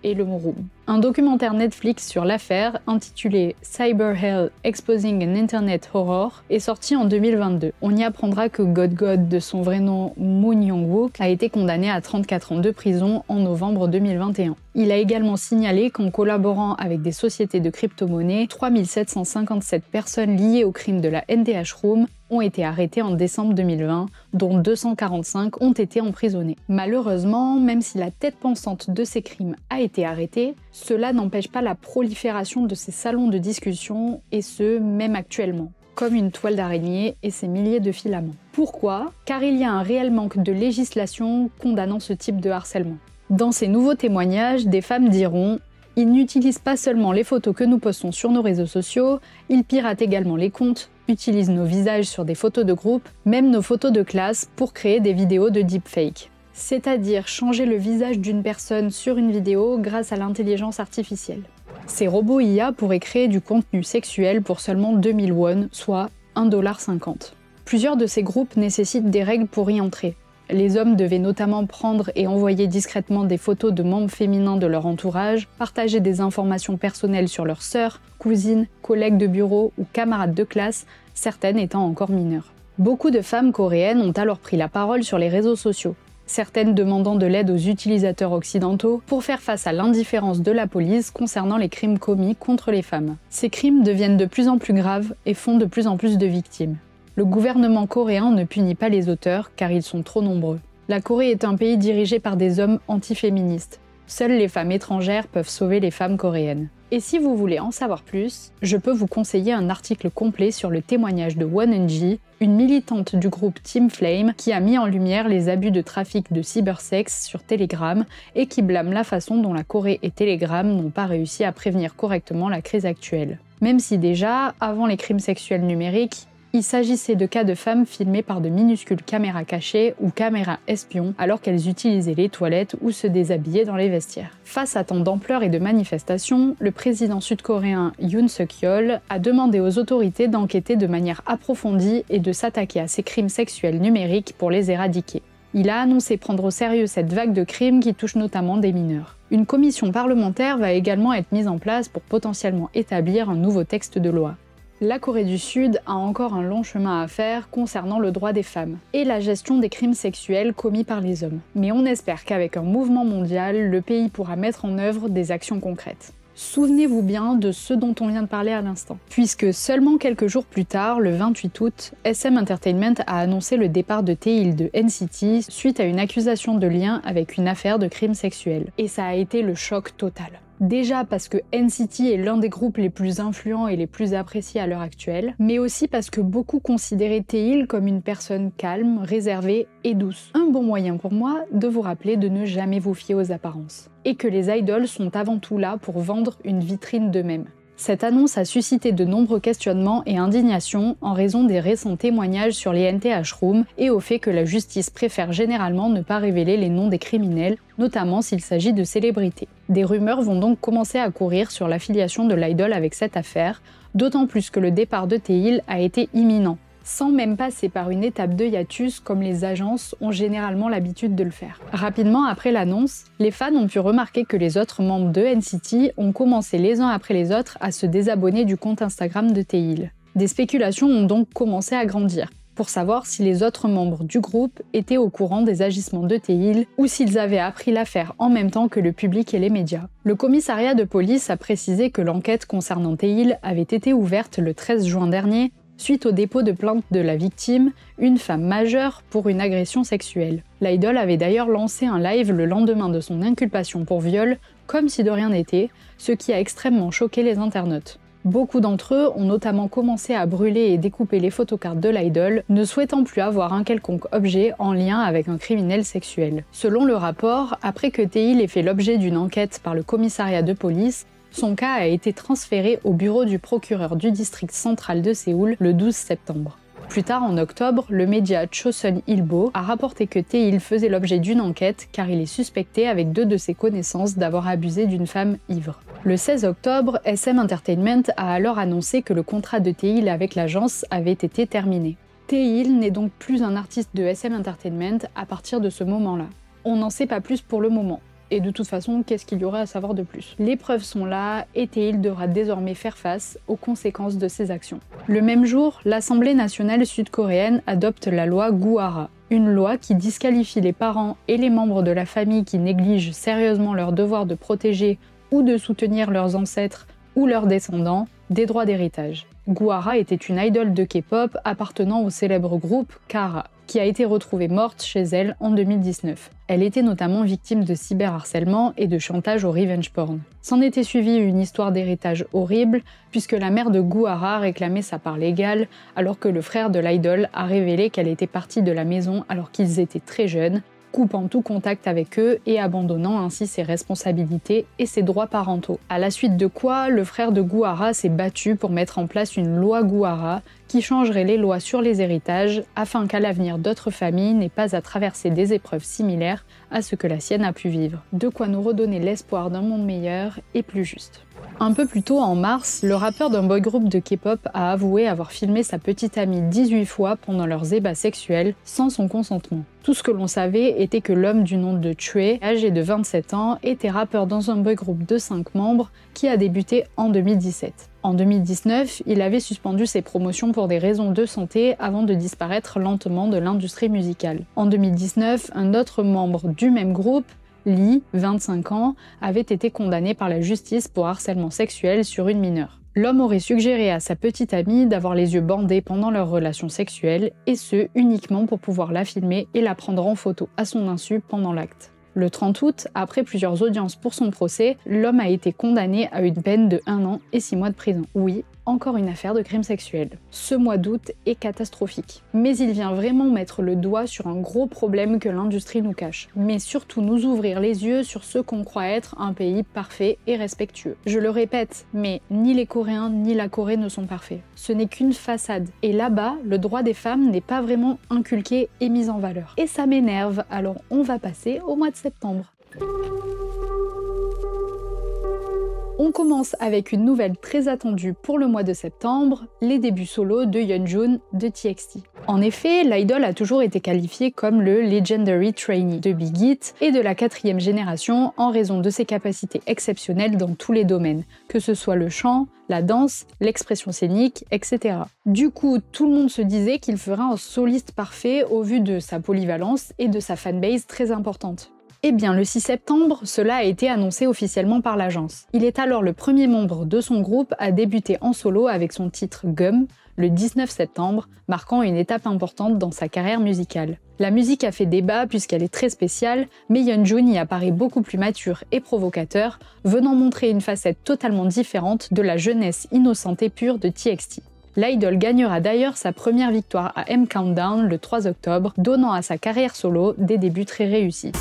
et le mot room. Un documentaire Netflix sur l'affaire, intitulé Cyber Hell Exposing an Internet Horror, est sorti en 2022. On y apprendra que God, de son vrai nom Moon Young-wook, a été condamné à 34 ans de prison en novembre 2021. Il a également signalé qu'en collaborant avec des sociétés de crypto-monnaies, 3757 personnes liées au crime de la NTH Room ont été arrêtées en décembre 2020, dont 245 ont été emprisonnées. Malheureusement, même si la tête pensante de ces crimes a été arrêtée, cela n'empêche pas la prolifération de ces salons de discussion, et ce, même actuellement, comme une toile d'araignée et ses milliers de filaments. Pourquoi ? Car il y a un réel manque de législation condamnant ce type de harcèlement. Dans ces nouveaux témoignages, des femmes diront « Ils n'utilisent pas seulement les photos que nous postons sur nos réseaux sociaux, ils piratent également les comptes, utilisent nos visages sur des photos de groupe, même nos photos de classe pour créer des vidéos de deepfake. » C'est-à-dire changer le visage d'une personne sur une vidéo grâce à l'intelligence artificielle. Ces robots IA pourraient créer du contenu sexuel pour seulement 2000 won, soit 1,50 $. Plusieurs de ces groupes nécessitent des règles pour y entrer. Les hommes devaient notamment prendre et envoyer discrètement des photos de membres féminins de leur entourage, partager des informations personnelles sur leurs sœurs, cousines, collègues de bureau ou camarades de classe, certaines étant encore mineures. Beaucoup de femmes coréennes ont alors pris la parole sur les réseaux sociaux, certaines demandant de l'aide aux utilisateurs occidentaux pour faire face à l'indifférence de la police concernant les crimes commis contre les femmes. Ces crimes deviennent de plus en plus graves et font de plus en plus de victimes. Le gouvernement coréen ne punit pas les auteurs car ils sont trop nombreux. La Corée est un pays dirigé par des hommes antiféministes. Seules les femmes étrangères peuvent sauver les femmes coréennes. Et si vous voulez en savoir plus, je peux vous conseiller un article complet sur le témoignage de Won-eun-ji, une militante du groupe Team Flame qui a mis en lumière les abus de trafic de cybersex sur Telegram et qui blâme la façon dont la Corée et Telegram n'ont pas réussi à prévenir correctement la crise actuelle. Même si déjà, avant les crimes sexuels numériques, il s'agissait de cas de femmes filmées par de minuscules caméras cachées ou caméras espions alors qu'elles utilisaient les toilettes ou se déshabillaient dans les vestiaires. Face à tant d'ampleur et de manifestations, le président sud-coréen Yoon Suk-yeol a demandé aux autorités d'enquêter de manière approfondie et de s'attaquer à ces crimes sexuels numériques pour les éradiquer. Il a annoncé prendre au sérieux cette vague de crimes qui touche notamment des mineurs. Une commission parlementaire va également être mise en place pour potentiellement établir un nouveau texte de loi. La Corée du Sud a encore un long chemin à faire concernant le droit des femmes et la gestion des crimes sexuels commis par les hommes. Mais on espère qu'avec un mouvement mondial, le pays pourra mettre en œuvre des actions concrètes. Souvenez-vous bien de ce dont on vient de parler à l'instant, puisque seulement quelques jours plus tard, le 28 août, SM Entertainment a annoncé le départ de Taeil de NCT suite à une accusation de lien avec une affaire de crime sexuel. Et ça a été le choc total. Déjà parce que NCT est l'un des groupes les plus influents et les plus appréciés à l'heure actuelle, mais aussi parce que beaucoup considéraient Taeil comme une personne calme, réservée et douce. Un bon moyen pour moi de vous rappeler de ne jamais vous fier aux apparences. Et que les idols sont avant tout là pour vendre une vitrine d'eux-mêmes. Cette annonce a suscité de nombreux questionnements et indignations en raison des récents témoignages sur les NTH Room et au fait que la justice préfère généralement ne pas révéler les noms des criminels, notamment s'il s'agit de célébrités. Des rumeurs vont donc commencer à courir sur l'affiliation de l'idol avec cette affaire, d'autant plus que le départ de Taeil a été imminent, sans même passer par une étape de hiatus comme les agences ont généralement l'habitude de le faire. Rapidement après l'annonce, les fans ont pu remarquer que les autres membres de NCT ont commencé les uns après les autres à se désabonner du compte Instagram de Taeil. Des spéculations ont donc commencé à grandir, pour savoir si les autres membres du groupe étaient au courant des agissements de Taeil ou s'ils avaient appris l'affaire en même temps que le public et les médias. Le commissariat de police a précisé que l'enquête concernant Taeil avait été ouverte le 13 juin dernier suite au dépôt de plainte de la victime, une femme majeure, pour une agression sexuelle. L'idol avait d'ailleurs lancé un live le lendemain de son inculpation pour viol, comme si de rien n'était, ce qui a extrêmement choqué les internautes. Beaucoup d'entre eux ont notamment commencé à brûler et découper les photocards de l'idol, ne souhaitant plus avoir un quelconque objet en lien avec un criminel sexuel. Selon le rapport, après que Taeil ait fait l'objet d'une enquête par le commissariat de police, son cas a été transféré au bureau du procureur du district central de Séoul le 12 septembre. Plus tard, en octobre, le média Chosun Ilbo a rapporté que Taeil faisait l'objet d'une enquête car il est suspecté avec 2 de ses connaissances d'avoir abusé d'une femme ivre. Le 16 octobre, SM Entertainment a alors annoncé que le contrat de Taeil avec l'agence avait été terminé. Taeil n'est donc plus un artiste de SM Entertainment à partir de ce moment-là. On n'en sait pas plus pour le moment. Et de toute façon, qu'est-ce qu'il y aurait à savoir de plus? Les preuves sont là et Taeil devra désormais faire face aux conséquences de ses actions. Le même jour, l'Assemblée nationale sud-coréenne adopte la loi Guara, une loi qui disqualifie les parents et les membres de la famille qui négligent sérieusement leur devoir de protéger ou de soutenir leurs ancêtres ou leurs descendants des droits d'héritage. Guara était une idole de K-pop appartenant au célèbre groupe Kara, qui a été retrouvée morte chez elle en 2019. Elle était notamment victime de cyberharcèlement et de chantage au revenge porn. S'en était suivie une histoire d'héritage horrible, puisque la mère de Guara réclamait sa part légale, alors que le frère de l'idole a révélé qu'elle était partie de la maison alors qu'ils étaient très jeunes, coupant tout contact avec eux et abandonnant ainsi ses responsabilités et ses droits parentaux. À la suite de quoi, le frère de Guara s'est battu pour mettre en place une loi Guara qui changerait les lois sur les héritages afin qu'à l'avenir d'autres familles n'aient pas à traverser des épreuves similaires à ce que la sienne a pu vivre. De quoi nous redonner l'espoir d'un monde meilleur et plus juste. Un peu plus tôt, en mars, le rappeur d'un boy group de K-pop a avoué avoir filmé sa petite amie 18 fois pendant leurs ébats sexuels sans son consentement. Tout ce que l'on savait était que l'homme du nom de Chue, âgé de 27 ans, était rappeur dans un boy group de 5 membres qui a débuté en 2017. En 2019, il avait suspendu ses promotions pour des raisons de santé avant de disparaître lentement de l'industrie musicale. En 2019, un autre membre du même groupe, Lee, 25 ans, avait été condamné par la justice pour harcèlement sexuel sur une mineure. L'homme aurait suggéré à sa petite amie d'avoir les yeux bandés pendant leur relation sexuelle, et ce, uniquement pour pouvoir la filmer et la prendre en photo à son insu pendant l'acte. Le 30 août, après plusieurs audiences pour son procès, l'homme a été condamné à une peine de 1 an et 6 mois de prison. Oui, encore une affaire de crime sexuel. Ce mois d'août est catastrophique. Mais il vient vraiment mettre le doigt sur un gros problème que l'industrie nous cache. Mais surtout nous ouvrir les yeux sur ce qu'on croit être un pays parfait et respectueux. Je le répète, mais ni les Coréens ni la Corée ne sont parfaits. Ce n'est qu'une façade. Et là-bas, le droit des femmes n'est pas vraiment inculqué et mis en valeur. Et ça m'énerve, alors on va passer au mois de septembre. On commence avec une nouvelle très attendue pour le mois de septembre, les débuts solo de Yeonjun de TXT. En effet, l'idol a toujours été qualifié comme le Legendary Trainee de Big Hit et de la 4e génération en raison de ses capacités exceptionnelles dans tous les domaines, que ce soit le chant, la danse, l'expression scénique, etc. Du coup, tout le monde se disait qu'il ferait un soliste parfait au vu de sa polyvalence et de sa fanbase très importante. Eh bien, le 6 septembre, cela a été annoncé officiellement par l'agence. Il est alors le premier membre de son groupe à débuter en solo avec son titre Gum, le 19 septembre, marquant une étape importante dans sa carrière musicale. La musique a fait débat puisqu'elle est très spéciale, mais Yeonjun y apparaît beaucoup plus mature et provocateur, venant montrer une facette totalement différente de la jeunesse innocente et pure de TXT. L'idol gagnera d'ailleurs sa première victoire à M Countdown le 3 octobre, donnant à sa carrière solo des débuts très réussis.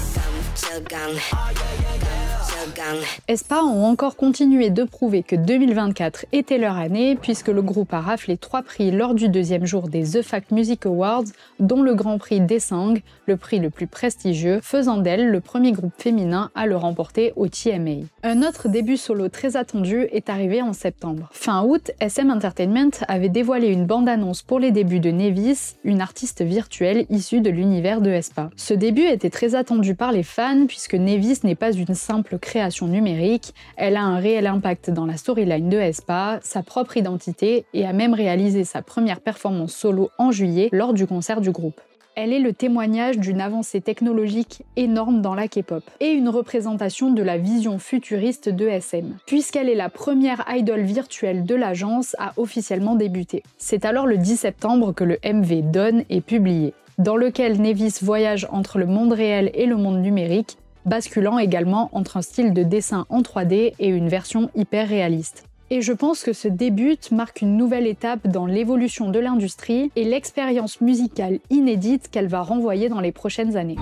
aespa ont encore continué de prouver que 2024 était leur année puisque le groupe a raflé 3 prix lors du 2e jour des The Fact Music Awards, dont le Grand Prix Daesang, le prix le plus prestigieux, faisant d'elle le premier groupe féminin à le remporter au TMA. Un autre début solo très attendu est arrivé en septembre. Fin août, SM Entertainment avait dévoilé une bande-annonce pour les débuts de Nevis, une artiste virtuelle issue de l'univers de aespa. Ce début était très attendu par les fans puisque Nevis n'est pas une simple création numérique, elle a un réel impact dans la storyline de aespa, sa propre identité et a même réalisé sa première performance solo en juillet lors du concert du groupe. Elle est le témoignage d'une avancée technologique énorme dans la K-pop et une représentation de la vision futuriste de SM, puisqu'elle est la première idol virtuelle de l'agence à officiellement débuter. C'est alors le 10 septembre que le MV Dawn est publié, dans lequel Nevis voyage entre le monde réel et le monde numérique, basculant également entre un style de dessin en 3D et une version hyper réaliste. Et je pense que ce début marque une nouvelle étape dans l'évolution de l'industrie et l'expérience musicale inédite qu'elle va renvoyer dans les prochaines années.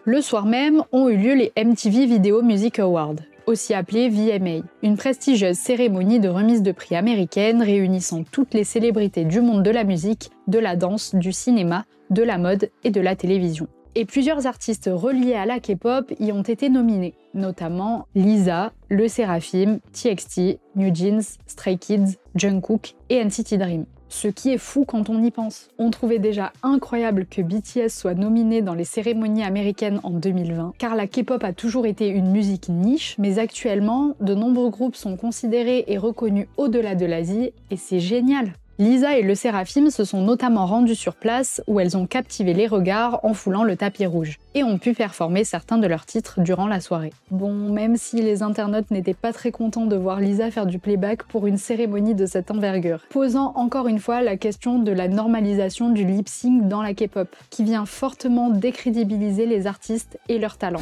Le soir même ont eu lieu les MTV Video Music Awards. aussi appelée VMA, une prestigieuse cérémonie de remise de prix américaine réunissant toutes les célébrités du monde de la musique, de la danse, du cinéma, de la mode et de la télévision. Et plusieurs artistes reliés à la K-pop y ont été nominés, notamment Lisa, Le Seraphim, TXT, New Jeans, Stray Kids, Jungkook et NCT Dream. Ce qui est fou quand on y pense. On trouvait déjà incroyable que BTS soit nominé dans les cérémonies américaines en 2020, car la K-pop a toujours été une musique niche, mais actuellement, de nombreux groupes sont considérés et reconnus au-delà de l'Asie, et c'est génial. Lisa et Le Seraphim se sont notamment rendues sur place où elles ont captivé les regards en foulant le tapis rouge et ont pu performer certains de leurs titres durant la soirée. Bon, même si les internautes n'étaient pas très contents de voir Lisa faire du playback pour une cérémonie de cette envergure, posant encore une fois la question de la normalisation du lip-sync dans la K-pop, qui vient fortement décrédibiliser les artistes et leurs talents.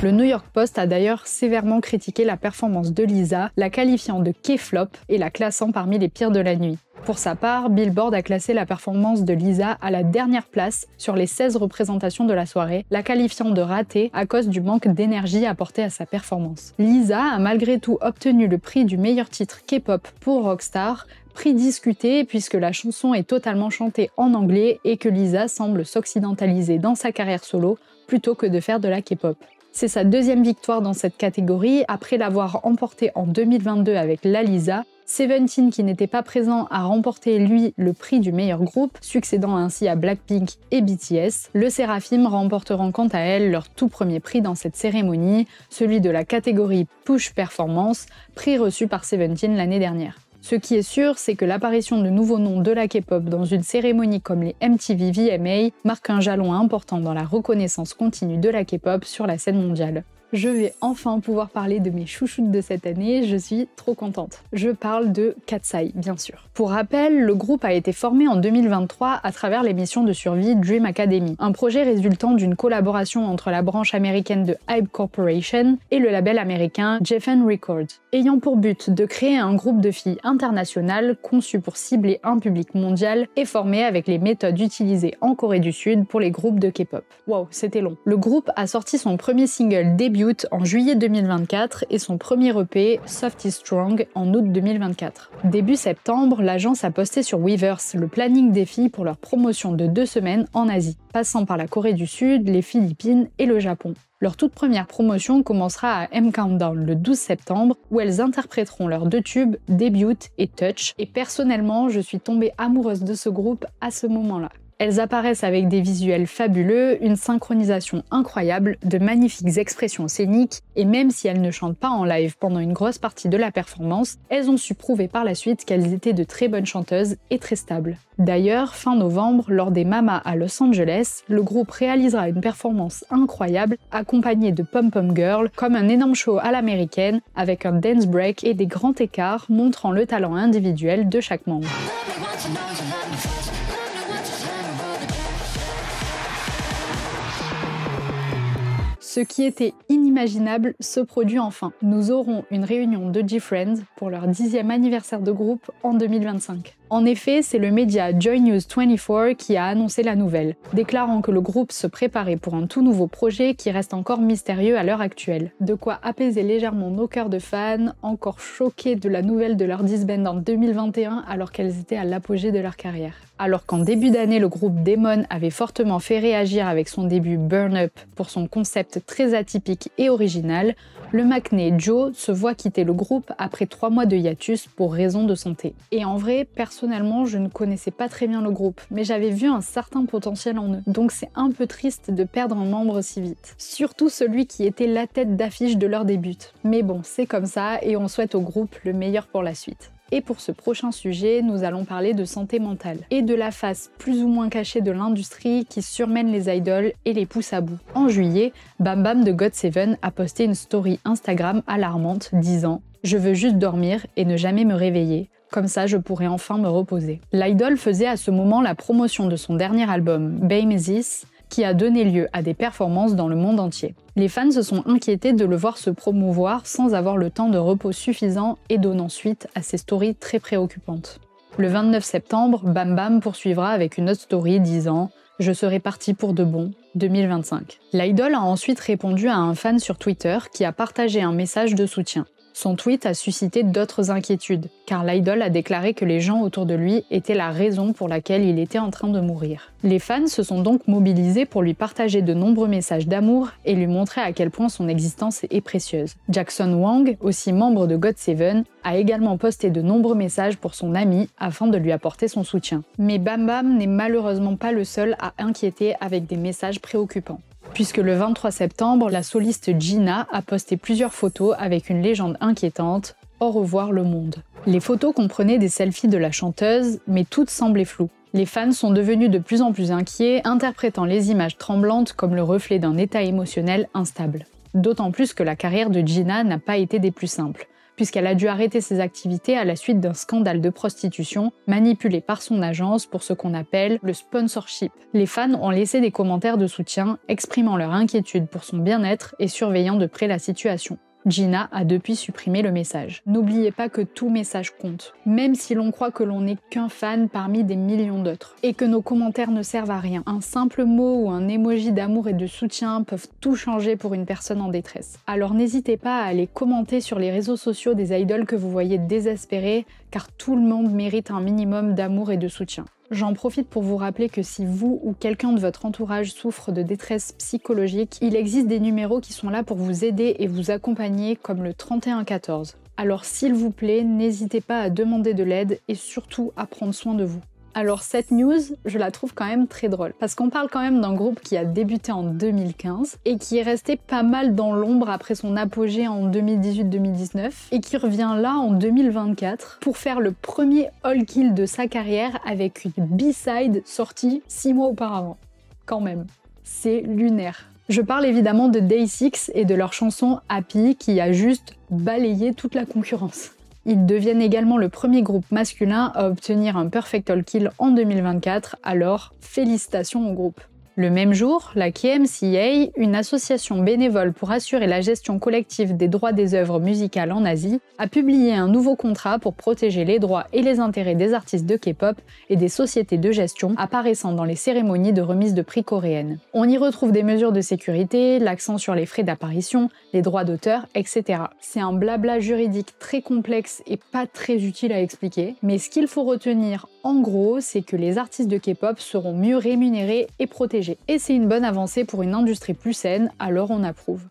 Le New York Post a d'ailleurs sévèrement critiqué la performance de Lisa, la qualifiant de K-flop et la classant parmi les pires de la nuit. Pour sa part, Billboard a classé la performance de Lisa à la dernière place sur les 16 représentations de la soirée, la qualifiant de ratée à cause du manque d'énergie apporté à sa performance. Lisa a malgré tout obtenu le prix du meilleur titre K-pop pour Rockstar, prix discuté puisque la chanson est totalement chantée en anglais et que Lisa semble s'occidentaliser dans sa carrière solo plutôt que de faire de la K-pop. C'est sa deuxième victoire dans cette catégorie, après l'avoir emportée en 2022 avec La Lisa. Seventeen, qui n'était pas présent, a remporté lui le prix du meilleur groupe, succédant ainsi à Blackpink et BTS. Le Seraphim remporteront quant à elles leur tout premier prix dans cette cérémonie, celui de la catégorie Push Performance, prix reçu par Seventeen l'année dernière. Ce qui est sûr, c'est que l'apparition de nouveaux noms de la K-pop dans une cérémonie comme les MTV VMA marque un jalon important dans la reconnaissance continue de la K-pop sur la scène mondiale. Je vais enfin pouvoir parler de mes chouchoutes de cette année, je suis trop contente. Je parle de Katseye, bien sûr. Pour rappel, le groupe a été formé en 2023 à travers l'émission de survie Dream Academy, un projet résultant d'une collaboration entre la branche américaine de Hype Corporation et le label américain Geffen Records, ayant pour but de créer un groupe de filles internationales conçu pour cibler un public mondial et formé avec les méthodes utilisées en Corée du Sud pour les groupes de K-pop. Wow, c'était long. Le groupe a sorti son premier single début en juillet 2024 et son premier EP, Soft is Strong, en août 2024. Début septembre, l'agence a posté sur Weverse le planning des filles pour leur promotion de 2 semaines en Asie, passant par la Corée du Sud, les Philippines et le Japon. Leur toute première promotion commencera à M Countdown le 12 septembre, où elles interpréteront leurs 2 tubes, Debut et Touch, et personnellement, je suis tombée amoureuse de ce groupe à ce moment-là. Elles apparaissent avec des visuels fabuleux, une synchronisation incroyable, de magnifiques expressions scéniques, et même si elles ne chantent pas en live pendant une grosse partie de la performance, elles ont su prouver par la suite qu'elles étaient de très bonnes chanteuses et très stables. D'ailleurs, fin novembre, lors des Mama à Los Angeles, le groupe réalisera une performance incroyable, accompagnée de Pom Pom Girl, comme un énorme show à l'américaine, avec un dance break et des grands écarts montrant le talent individuel de chaque membre. Ce qui était inimaginable se produit enfin. Nous aurons une réunion de G-Friends pour leur 10e anniversaire de groupe en 2025. En effet, c'est le média Joy News 24 qui a annoncé la nouvelle, déclarant que le groupe se préparait pour un tout nouveau projet qui reste encore mystérieux à l'heure actuelle. De quoi apaiser légèrement nos cœurs de fans, encore choqués de la nouvelle de leur disband en 2021 alors qu'elles étaient à l'apogée de leur carrière. Alors qu'en début d'année, le groupe Damon avait fortement fait réagir avec son début Burn Up pour son concept très atypique et original, le Maknae Joe se voit quitter le groupe après 3 mois de hiatus pour raison de santé. Et en vrai, personnellement, je ne connaissais pas très bien le groupe, mais j'avais vu un certain potentiel en eux. Donc c'est un peu triste de perdre un membre si vite. Surtout celui qui était la tête d'affiche de leur début. Mais bon, c'est comme ça et on souhaite au groupe le meilleur pour la suite. Et pour ce prochain sujet, nous allons parler de santé mentale et de la face plus ou moins cachée de l'industrie qui surmène les idoles et les pousse à bout. En juillet, Bam Bam de GOT7 a posté une story Instagram alarmante disant « Je veux juste dormir et ne jamais me réveiller. Comme ça, je pourrai enfin me reposer. » L'idol faisait à ce moment la promotion de son dernier album, Bamesis, qui a donné lieu à des performances dans le monde entier. Les fans se sont inquiétés de le voir se promouvoir sans avoir le temps de repos suffisant et donnant suite à ces stories très préoccupantes. Le 29 septembre, Bam Bam poursuivra avec une autre story disant « Je serai parti pour de bon, 2025. L'idol a ensuite répondu à un fan sur Twitter qui a partagé un message de soutien. Son tweet a suscité d'autres inquiétudes, car l'idol a déclaré que les gens autour de lui étaient la raison pour laquelle il était en train de mourir. Les fans se sont donc mobilisés pour lui partager de nombreux messages d'amour et lui montrer à quel point son existence est précieuse. Jackson Wang, aussi membre de GOT7, a également posté de nombreux messages pour son ami afin de lui apporter son soutien. Mais Bam Bam n'est malheureusement pas le seul à inquiéter avec des messages préoccupants. Puisque le 23 septembre, la soliste Gina a posté plusieurs photos avec une légende inquiétante « Au revoir le monde ». Les photos comprenaient des selfies de la chanteuse, mais toutes semblaient floues. Les fans sont devenus de plus en plus inquiets, interprétant les images tremblantes comme le reflet d'un état émotionnel instable. D'autant plus que la carrière de Gina n'a pas été des plus simples, puisqu'elle a dû arrêter ses activités à la suite d'un scandale de prostitution manipulé par son agence pour ce qu'on appelle le sponsorship. Les fans ont laissé des commentaires de soutien, exprimant leur inquiétude pour son bien-être et surveillant de près la situation. Gina a depuis supprimé le message. N'oubliez pas que tout message compte, même si l'on croit que l'on n'est qu'un fan parmi des millions d'autres, et que nos commentaires ne servent à rien. Un simple mot ou un emoji d'amour et de soutien peuvent tout changer pour une personne en détresse. Alors n'hésitez pas à aller commenter sur les réseaux sociaux des idoles que vous voyez désespérés, car tout le monde mérite un minimum d'amour et de soutien. J'en profite pour vous rappeler que si vous ou quelqu'un de votre entourage souffre de détresse psychologique, il existe des numéros qui sont là pour vous aider et vous accompagner comme le 3114. Alors s'il vous plaît, n'hésitez pas à demander de l'aide et surtout à prendre soin de vous. Alors cette news, je la trouve quand même très drôle, parce qu'on parle quand même d'un groupe qui a débuté en 2015 et qui est resté pas mal dans l'ombre après son apogée en 2018-2019 et qui revient là en 2024 pour faire le premier all kill de sa carrière avec une B-side sortie 6 mois auparavant. Quand même, c'est lunaire. Je parle évidemment de Day6 et de leur chanson Happy qui a juste balayé toute la concurrence. Ils deviennent également le premier groupe masculin à obtenir un Perfect All Kill en 2024, alors félicitations au groupe. Le même jour, la KMCA, une association bénévole pour assurer la gestion collective des droits des œuvres musicales en Asie, a publié un nouveau contrat pour protéger les droits et les intérêts des artistes de K-pop et des sociétés de gestion apparaissant dans les cérémonies de remise de prix coréennes. On y retrouve des mesures de sécurité, l'accent sur les frais d'apparition, les droits d'auteur, etc. C'est un blabla juridique très complexe et pas très utile à expliquer, mais ce qu'il faut retenir en gros, c'est que les artistes de K-pop seront mieux rémunérés et protégés. Et c'est une bonne avancée pour une industrie plus saine, alors on approuve.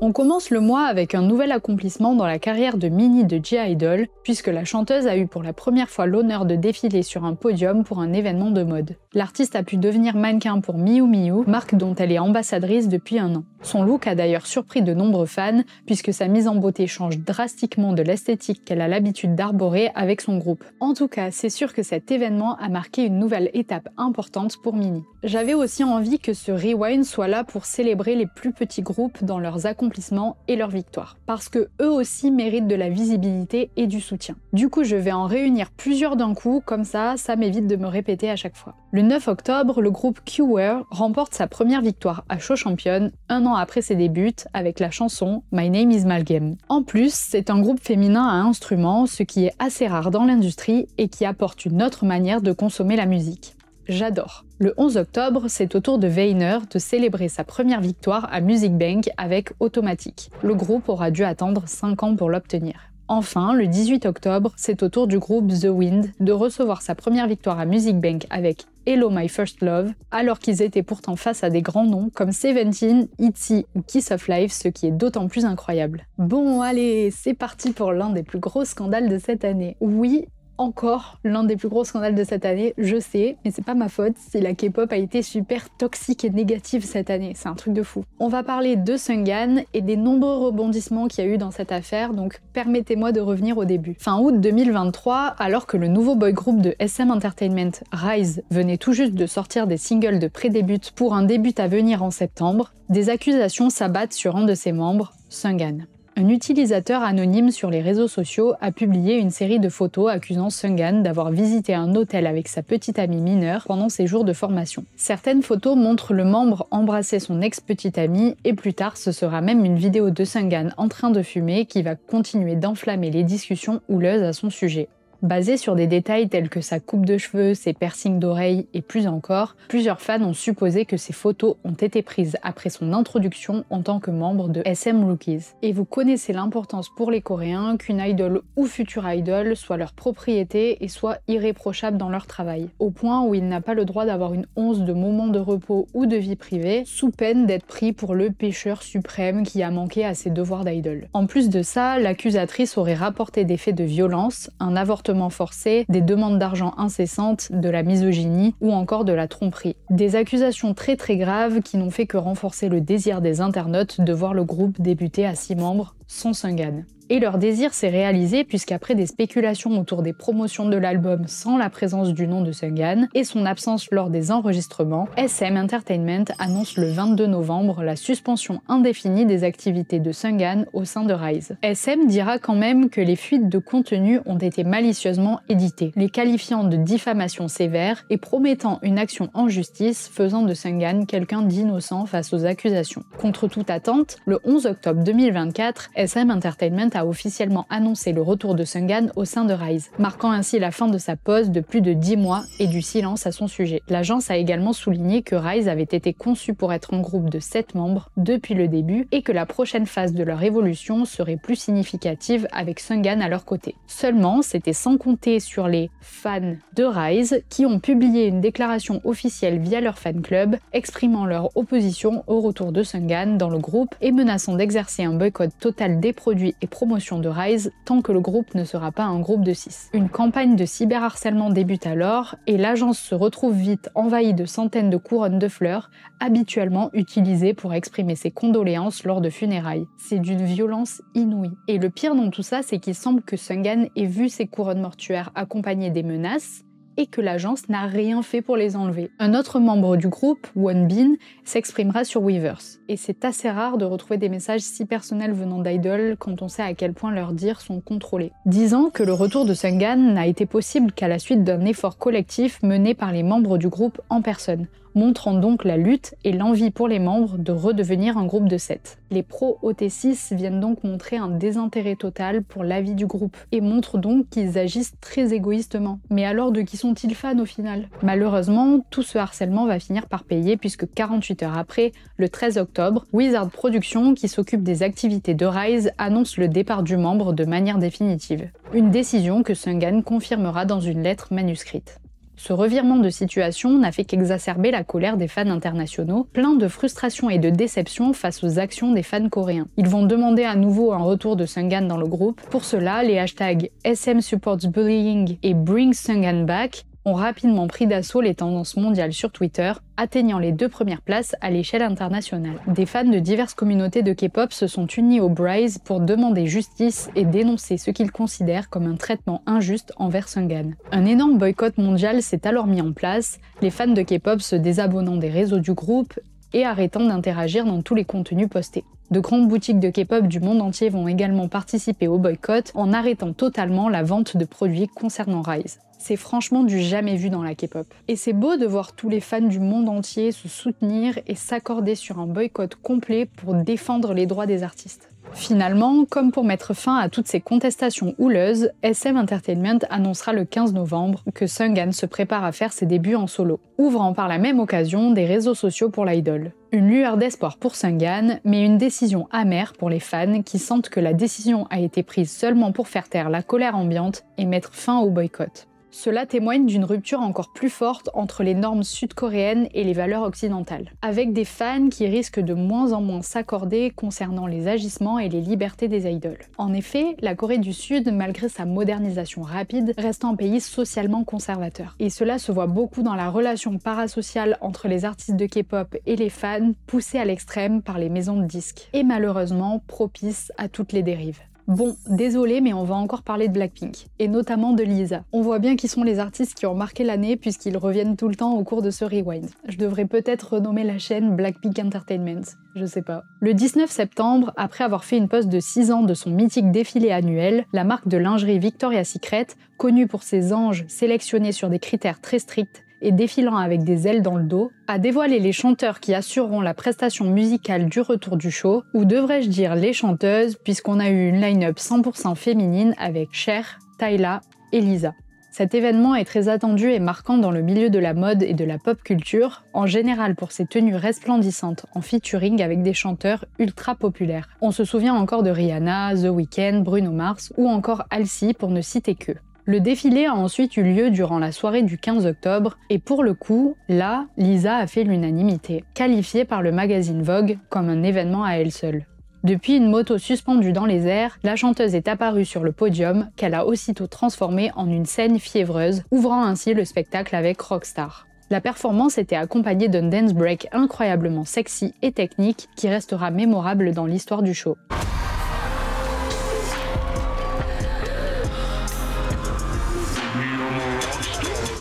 On commence le mois avec un nouvel accomplissement dans la carrière de Minnie de G-Idol, puisque la chanteuse a eu pour la première fois l'honneur de défiler sur un podium pour un événement de mode. L'artiste a pu devenir mannequin pour Miu Miu, marque dont elle est ambassadrice depuis 1 an. Son look a d'ailleurs surpris de nombreux fans, puisque sa mise en beauté change drastiquement de l'esthétique qu'elle a l'habitude d'arborer avec son groupe. En tout cas, c'est sûr que cet événement a marqué une nouvelle étape importante pour Minnie. J'avais aussi envie que ce rewind soit là pour célébrer les plus petits groupes dans leurs accomplissements et leurs victoires, parce que eux aussi méritent de la visibilité et du soutien. Du coup, je vais en réunir plusieurs d'un coup, comme ça m'évite de me répéter à chaque fois. Le 9 octobre, le groupe Q-Wear remporte sa première victoire à Show Champion, 1 an après ses débuts, avec la chanson My Name is Malgame. En plus, c'est un groupe féminin à instruments, ce qui est assez rare dans l'industrie et qui apporte une autre manière de consommer la musique. J'adore. Le 11 octobre, c'est au tour de Weiner de célébrer sa première victoire à Music Bank avec Automatic. Le groupe aura dû attendre 5 ans pour l'obtenir. Enfin, le 18 octobre, c'est au tour du groupe The Wind de recevoir sa première victoire à Music Bank avec Hello My First Love, alors qu'ils étaient pourtant face à des grands noms comme Seventeen, ITZY ou Kiss of Life, ce qui est d'autant plus incroyable. Bon, allez, c'est parti pour l'un des plus gros scandales de cette année. Oui, encore l'un des plus gros scandales de cette année, je sais, mais c'est pas ma faute si la K-pop a été super toxique et négative cette année, c'est un truc de fou. On va parler de Sungan et des nombreux rebondissements qu'il y a eu dans cette affaire, donc permettez-moi de revenir au début. Fin août 2023, alors que le nouveau boy group de SM Entertainment, Rise, venait tout juste de sortir des singles de pré-début pour un début à venir en septembre, des accusations s'abattent sur un de ses membres, Sungan. Un utilisateur anonyme sur les réseaux sociaux a publié une série de photos accusant Sungan d'avoir visité un hôtel avec sa petite amie mineure pendant ses jours de formation. Certaines photos montrent le membre embrasser son ex-petite amie et plus tard ce sera même une vidéo de Sungan en train de fumer qui va continuer d'enflammer les discussions houleuses à son sujet. Basé sur des détails tels que sa coupe de cheveux, ses piercings d'oreilles et plus encore, plusieurs fans ont supposé que ces photos ont été prises après son introduction en tant que membre de SM Rookies. Et vous connaissez l'importance pour les Coréens qu'une idol ou future idol soit leur propriété et soit irréprochable dans leur travail, au point où il n'a pas le droit d'avoir une once de moment de repos ou de vie privée, sous peine d'être pris pour le pécheur suprême qui a manqué à ses devoirs d'idol. En plus de ça, l'accusatrice aurait rapporté des faits de violence, un avortement forcé, des demandes d'argent incessantes, de la misogynie ou encore de la tromperie. Des accusations très graves qui n'ont fait que renforcer le désir des internautes de voir le groupe débuter à 6 membres sans Seunghan. Et leur désir s'est réalisé puisqu'après des spéculations autour des promotions de l'album sans la présence du nom de Seunghan et son absence lors des enregistrements, SM Entertainment annonce le 22 novembre la suspension indéfinie des activités de Seunghan au sein de Rise. SM dira quand même que les fuites de contenu ont été malicieusement éditées, les qualifiant de diffamation sévère et promettant une action en justice faisant de Seunghan quelqu'un d'innocent face aux accusations. Contre toute attente, le 11 octobre 2024, SM Entertainment a officiellement annoncé le retour de Seunghan au sein de Rise, marquant ainsi la fin de sa pause de plus de 10 mois et du silence à son sujet. L'agence a également souligné que Rise avait été conçu pour être un groupe de 7 membres depuis le début et que la prochaine phase de leur évolution serait plus significative avec Seunghan à leur côté. Seulement, c'était sans compter sur les fans de Rise qui ont publié une déclaration officielle via leur fan club exprimant leur opposition au retour de Seunghan dans le groupe et menaçant d'exercer un boycott total des produits et promotion de Rise tant que le groupe ne sera pas un groupe de 6. Une campagne de cyberharcèlement débute alors et l'agence se retrouve vite envahie de centaines de couronnes de fleurs habituellement utilisées pour exprimer ses condoléances lors de funérailles. C'est d'une violence inouïe. Et le pire dans tout ça, c'est qu'il semble que Seunghan ait vu ces couronnes mortuaires accompagnées des menaces et que l'agence n'a rien fait pour les enlever. Un autre membre du groupe, Wonbin, s'exprimera sur Weverse. Et c'est assez rare de retrouver des messages si personnels venant d'idoles quand on sait à quel point leurs dires sont contrôlés. Disant que le retour de Seunghan n'a été possible qu'à la suite d'un effort collectif mené par les membres du groupe en personne, montrant donc la lutte et l'envie pour les membres de redevenir un groupe de 7. Les pros OT6 viennent donc montrer un désintérêt total pour l'avis du groupe et montrent donc qu'ils agissent très égoïstement. Mais alors de qui sont-ils fans au final? Malheureusement, tout ce harcèlement va finir par payer puisque 48 heures après, le 13 octobre, Wizard Productions, qui s'occupe des activités de Rise, annonce le départ du membre de manière définitive. Une décision que Seunghan confirmera dans une lettre manuscrite. Ce revirement de situation n'a fait qu'exacerber la colère des fans internationaux, pleins de frustration et de déception face aux actions des fans coréens. Ils vont demander à nouveau un retour de Seunghan dans le groupe. Pour cela, les hashtags SM Supports Bullying et Bring Seunghan Back ont rapidement pris d'assaut les tendances mondiales sur Twitter, atteignant les 2 premières places à l'échelle internationale. Des fans de diverses communautés de K-pop se sont unis au Brise pour demander justice et dénoncer ce qu'ils considèrent comme un traitement injuste envers Seunghan. Un énorme boycott mondial s'est alors mis en place, les fans de K-pop se désabonnant des réseaux du groupe et arrêtant d'interagir dans tous les contenus postés. De grandes boutiques de K-pop du monde entier vont également participer au boycott en arrêtant totalement la vente de produits concernant Rise. C'est franchement du jamais vu dans la K-pop. Et c'est beau de voir tous les fans du monde entier se soutenir et s'accorder sur un boycott complet pour défendre les droits des artistes. Finalement, comme pour mettre fin à toutes ces contestations houleuses, SM Entertainment annoncera le 15 novembre que Seunghan se prépare à faire ses débuts en solo, ouvrant par la même occasion des réseaux sociaux pour l'idol. Une lueur d'espoir pour Seunghan, mais une décision amère pour les fans qui sentent que la décision a été prise seulement pour faire taire la colère ambiante et mettre fin au boycott. Cela témoigne d'une rupture encore plus forte entre les normes sud-coréennes et les valeurs occidentales, avec des fans qui risquent de moins en moins s'accorder concernant les agissements et les libertés des idoles. En effet, la Corée du Sud, malgré sa modernisation rapide, reste un pays socialement conservateur. Et cela se voit beaucoup dans la relation parasociale entre les artistes de K-pop et les fans, poussés à l'extrême par les maisons de disques, et malheureusement propice à toutes les dérives. Bon, désolé, mais on va encore parler de Blackpink, et notamment de Lisa. On voit bien qui sont les artistes qui ont marqué l'année puisqu'ils reviennent tout le temps au cours de ce rewind. Je devrais peut-être renommer la chaîne Blackpink Entertainment, je sais pas. Le 19 septembre, après avoir fait une pause de 6 ans de son mythique défilé annuel, la marque de lingerie Victoria's Secret, connue pour ses anges sélectionnés sur des critères très stricts, et défilant avec des ailes dans le dos, a dévoilé les chanteurs qui assureront la prestation musicale du retour du show, ou devrais-je dire les chanteuses, puisqu'on a eu une line-up 100% féminine avec Cher, Tyla et Lisa. Cet événement est très attendu et marquant dans le milieu de la mode et de la pop culture, en général pour ses tenues resplendissantes en featuring avec des chanteurs ultra populaires. On se souvient encore de Rihanna, The Weeknd, Bruno Mars ou encore Halsey pour ne citer qu'eux. Le défilé a ensuite eu lieu durant la soirée du 15 octobre et pour le coup, là, Lisa a fait l'unanimité, qualifiée par le magazine Vogue comme un événement à elle seule. Depuis une moto suspendue dans les airs, la chanteuse est apparue sur le podium qu'elle a aussitôt transformé en une scène fiévreuse, ouvrant ainsi le spectacle avec Rockstar. La performance était accompagnée d'un dance break incroyablement sexy et technique qui restera mémorable dans l'histoire du show.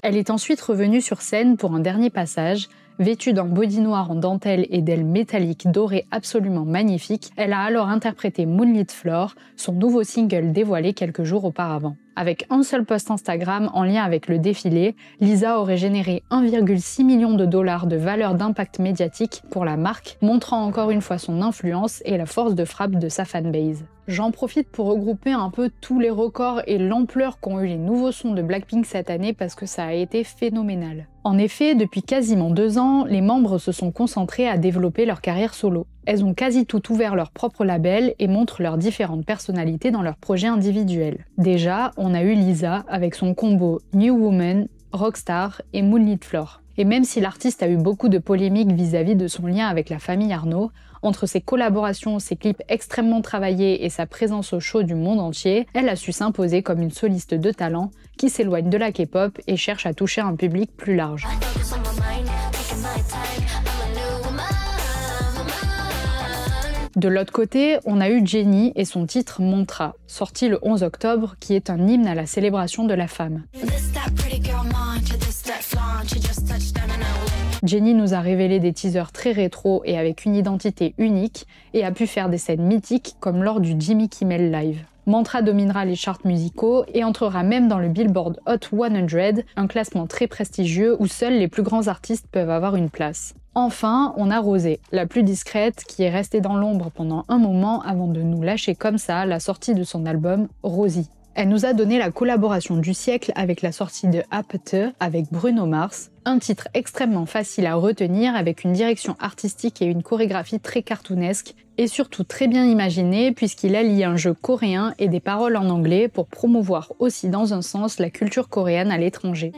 Elle est ensuite revenue sur scène pour un dernier passage. Vêtue d'un body noir en dentelle et d'ailes métalliques dorées absolument magnifiques, elle a alors interprété Moonlit Floor, son nouveau single dévoilé quelques jours auparavant. Avec un seul post Instagram en lien avec le défilé, Lisa aurait généré 1,6 million de dollars de valeur d'impact médiatique pour la marque, montrant encore une fois son influence et la force de frappe de sa fanbase. J'en profite pour regrouper un peu tous les records et l'ampleur qu'ont eu les nouveaux sons de Blackpink cette année parce que ça a été phénoménal. En effet, depuis quasiment 2 ans, les membres se sont concentrés à développer leur carrière solo. Elles ont quasi tout ouvert leur propre label et montrent leurs différentes personnalités dans leurs projets individuels. Déjà, on a eu Lisa avec son combo New Woman, Rockstar et Moonlit Floor. Et même si l'artiste a eu beaucoup de polémiques vis-à-vis de son lien avec la famille Arnault, entre ses collaborations, ses clips extrêmement travaillés et sa présence au show du monde entier, elle a su s'imposer comme une soliste de talent qui s'éloigne de la K-pop et cherche à toucher un public plus large. De l'autre côté, on a eu Jennie et son titre Mantra, sorti le 11 octobre, qui est un hymne à la célébration de la femme. Jennie nous a révélé des teasers très rétro et avec une identité unique et a pu faire des scènes mythiques comme lors du Jimmy Kimmel Live. Mantra dominera les charts musicaux et entrera même dans le Billboard Hot 100, un classement très prestigieux où seuls les plus grands artistes peuvent avoir une place. Enfin, on a Rosé, la plus discrète, qui est restée dans l'ombre pendant un moment avant de nous lâcher comme ça à la sortie de son album Rosie. Elle nous a donné la collaboration du siècle avec la sortie de Apte avec Bruno Mars, un titre extrêmement facile à retenir avec une direction artistique et une chorégraphie très cartoonesque et surtout très bien imaginé puisqu'il allie un jeu coréen et des paroles en anglais pour promouvoir aussi dans un sens la culture coréenne à l'étranger.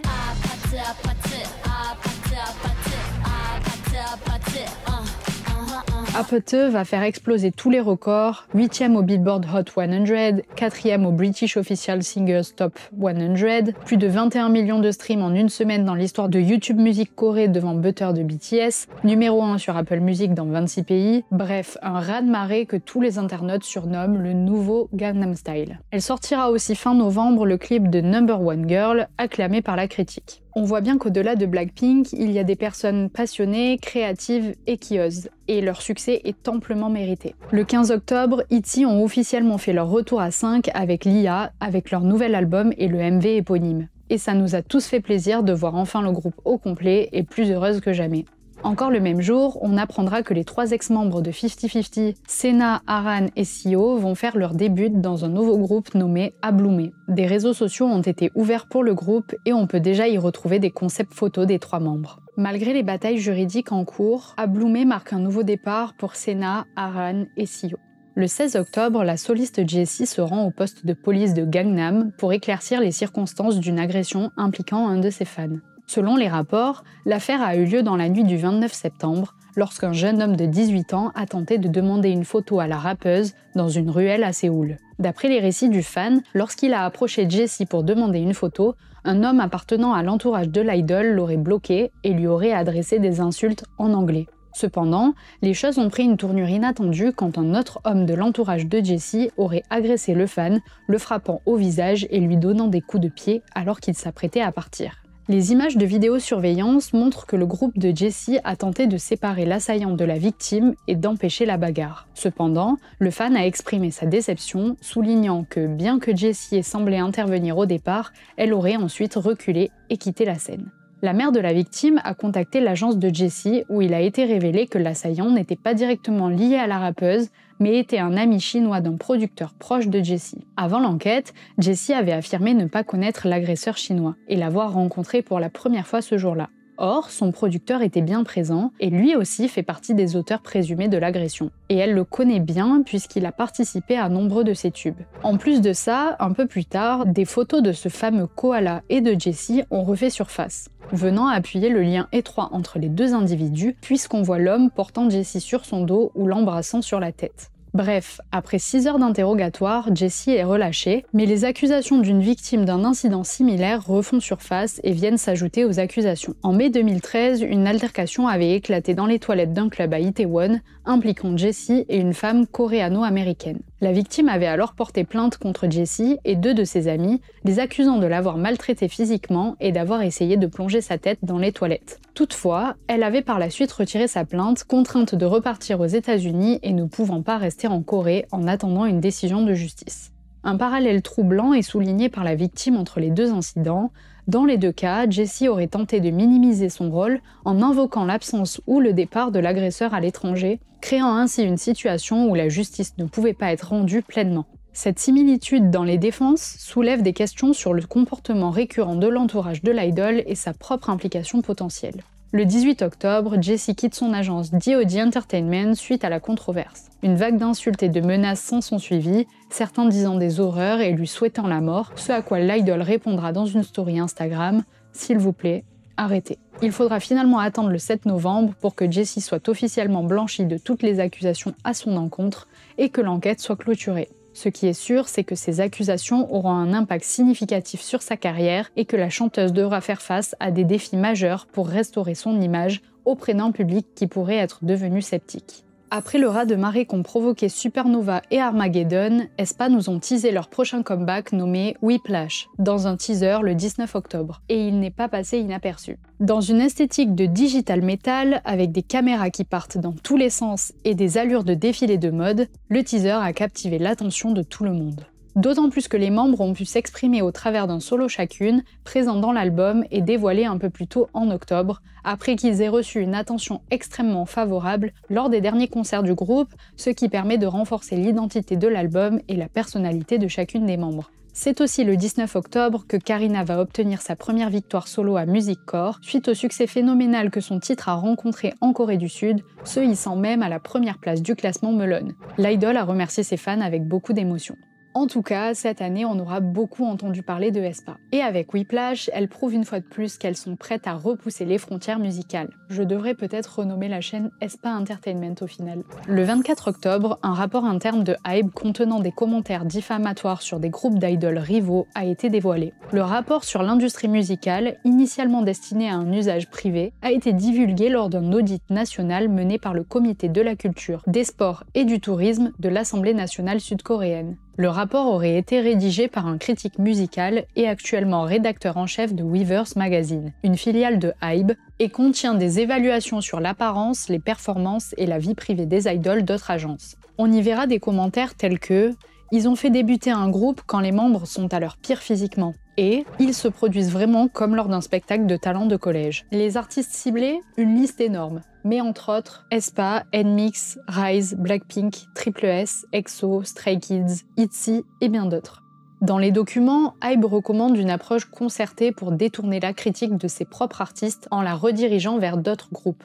Apte va faire exploser tous les records, 8e au Billboard Hot 100, 4e au British Official Singles Top 100, plus de 21 millions de streams en une semaine dans l'histoire de YouTube Music Corée devant Butter de BTS, numéro 1 sur Apple Music dans 26 pays, bref, un raz-de-marée que tous les internautes surnomment le nouveau Gangnam Style. Elle sortira aussi fin novembre le clip de Number One Girl, acclamé par la critique. On voit bien qu'au-delà de Blackpink, il y a des personnes passionnées, créatives et qui osent, et leur succès est amplement mérité. Le 15 octobre, ITZY ont officiellement fait leur retour à 5 avec Lia, avec leur nouvel album et le MV éponyme. Et ça nous a tous fait plaisir de voir enfin le groupe au complet et plus heureuse que jamais. Encore le même jour, on apprendra que les 3 ex-membres de 50-50, Sena, Aran et Seo, vont faire leur début dans un nouveau groupe nommé Abloomé. Des réseaux sociaux ont été ouverts pour le groupe et on peut déjà y retrouver des concepts photos des 3 membres. Malgré les batailles juridiques en cours, Abloomé marque un nouveau départ pour Sena, Aran et Seo. Le 16 octobre, la soliste Jessie se rend au poste de police de Gangnam pour éclaircir les circonstances d'une agression impliquant un de ses fans. Selon les rapports, l'affaire a eu lieu dans la nuit du 29 septembre, lorsqu'un jeune homme de 18 ans a tenté de demander une photo à la rappeuse dans une ruelle à Séoul. D'après les récits du fan, lorsqu'il a approché Jessie pour demander une photo, un homme appartenant à l'entourage de l'idole l'aurait bloqué et lui aurait adressé des insultes en anglais. Cependant, les choses ont pris une tournure inattendue quand un autre homme de l'entourage de Jessie aurait agressé le fan, le frappant au visage et lui donnant des coups de pied alors qu'il s'apprêtait à partir. Les images de vidéosurveillance montrent que le groupe de Jessie a tenté de séparer l'assaillant de la victime et d'empêcher la bagarre. Cependant, le fan a exprimé sa déception, soulignant que bien que Jessie ait semblé intervenir au départ, elle aurait ensuite reculé et quitté la scène. La mère de la victime a contacté l'agence de Jessie où il a été révélé que l'assaillant n'était pas directement lié à la rappeuse, mais était un ami chinois d'un producteur proche de Jessie. Avant l'enquête, Jessie avait affirmé ne pas connaître l'agresseur chinois et l'avoir rencontré pour la première fois ce jour-là. Or, son producteur était bien présent et lui aussi fait partie des auteurs présumés de l'agression. Et elle le connaît bien puisqu'il a participé à nombreux de ses tubes. En plus de ça, un peu plus tard, des photos de ce fameux koala et de Jessie ont refait surface, venant appuyer le lien étroit entre les deux individus puisqu'on voit l'homme portant Jessie sur son dos ou l'embrassant sur la tête. Bref, après 6 heures d'interrogatoire, Jessie est relâchée, mais les accusations d'une victime d'un incident similaire refont surface et viennent s'ajouter aux accusations. En mai 2013, une altercation avait éclaté dans les toilettes d'un club à Itaewon, impliquant Jessie et une femme coréano-américaine. La victime avait alors porté plainte contre Jessie et 2 de ses amis, les accusant de l'avoir maltraitée physiquement et d'avoir essayé de plonger sa tête dans les toilettes. Toutefois, elle avait par la suite retiré sa plainte, contrainte de repartir aux États-Unis et ne pouvant pas rester en Corée en attendant une décision de justice. Un parallèle troublant est souligné par la victime entre les 2 incidents. Dans les 2 cas, Jessie aurait tenté de minimiser son rôle en invoquant l'absence ou le départ de l'agresseur à l'étranger, créant ainsi une situation où la justice ne pouvait pas être rendue pleinement. Cette similitude dans les défenses soulève des questions sur le comportement récurrent de l'entourage de l'idole et sa propre implication potentielle. Le 18 octobre, Jessie quitte son agence DoD Entertainment suite à la controverse. Une vague d'insultes et de menaces s'en sont suivies, certains disant des horreurs et lui souhaitant la mort, ce à quoi l'idol répondra dans une story Instagram « S'il vous plaît, arrêtez ». Il faudra finalement attendre le 7 novembre pour que Jessie soit officiellement blanchie de toutes les accusations à son encontre et que l'enquête soit clôturée. Ce qui est sûr, c'est que ces accusations auront un impact significatif sur sa carrière et que la chanteuse devra faire face à des défis majeurs pour restaurer son image auprès d'un public qui pourrait être devenu sceptique. Après le raz de marée qu'ont provoqué Supernova et Armageddon, aespa nous ont teasé leur prochain comeback nommé Whiplash, dans un teaser le 19 octobre, et il n'est pas passé inaperçu. Dans une esthétique de digital metal, avec des caméras qui partent dans tous les sens et des allures de défilé de mode, le teaser a captivé l'attention de tout le monde. D'autant plus que les membres ont pu s'exprimer au travers d'un solo chacune, présent dans l'album et dévoilé un peu plus tôt en octobre, après qu'ils aient reçu une attention extrêmement favorable lors des derniers concerts du groupe, ce qui permet de renforcer l'identité de l'album et la personnalité de chacune des membres. C'est aussi le 19 octobre que Karina va obtenir sa première victoire solo à Music Core, suite au succès phénoménal que son titre a rencontré en Corée du Sud, se hissant même à la première place du classement Melon. L'idol a remercié ses fans avec beaucoup d'émotion. En tout cas, cette année, on aura beaucoup entendu parler de aespa. Et avec Whiplash, elles prouvent une fois de plus qu'elles sont prêtes à repousser les frontières musicales. Je devrais peut-être renommer la chaîne aespa Entertainment au final. Le 24 octobre, un rapport interne de Hybe contenant des commentaires diffamatoires sur des groupes d'idoles rivaux a été dévoilé. Le rapport sur l'industrie musicale, initialement destiné à un usage privé, a été divulgué lors d'un audit national mené par le Comité de la culture, des sports et du tourisme de l'Assemblée nationale sud-coréenne. Le rapport aurait été rédigé par un critique musical et actuellement rédacteur en chef de Weverse Magazine, une filiale de Hybe, et contient des évaluations sur l'apparence, les performances et la vie privée des idoles d'autres agences. On y verra des commentaires tels que « Ils ont fait débuter un groupe quand les membres sont à leur pire physiquement » et « Ils se produisent vraiment comme lors d'un spectacle de talent de collège ». Les artistes ciblés, une liste énorme. Mais entre autres, aespa, NMIXX, Rise, Blackpink, Triple S, EXO, Stray Kids, ITZY et bien d'autres. Dans les documents, Hybe recommande une approche concertée pour détourner la critique de ses propres artistes en la redirigeant vers d'autres groupes.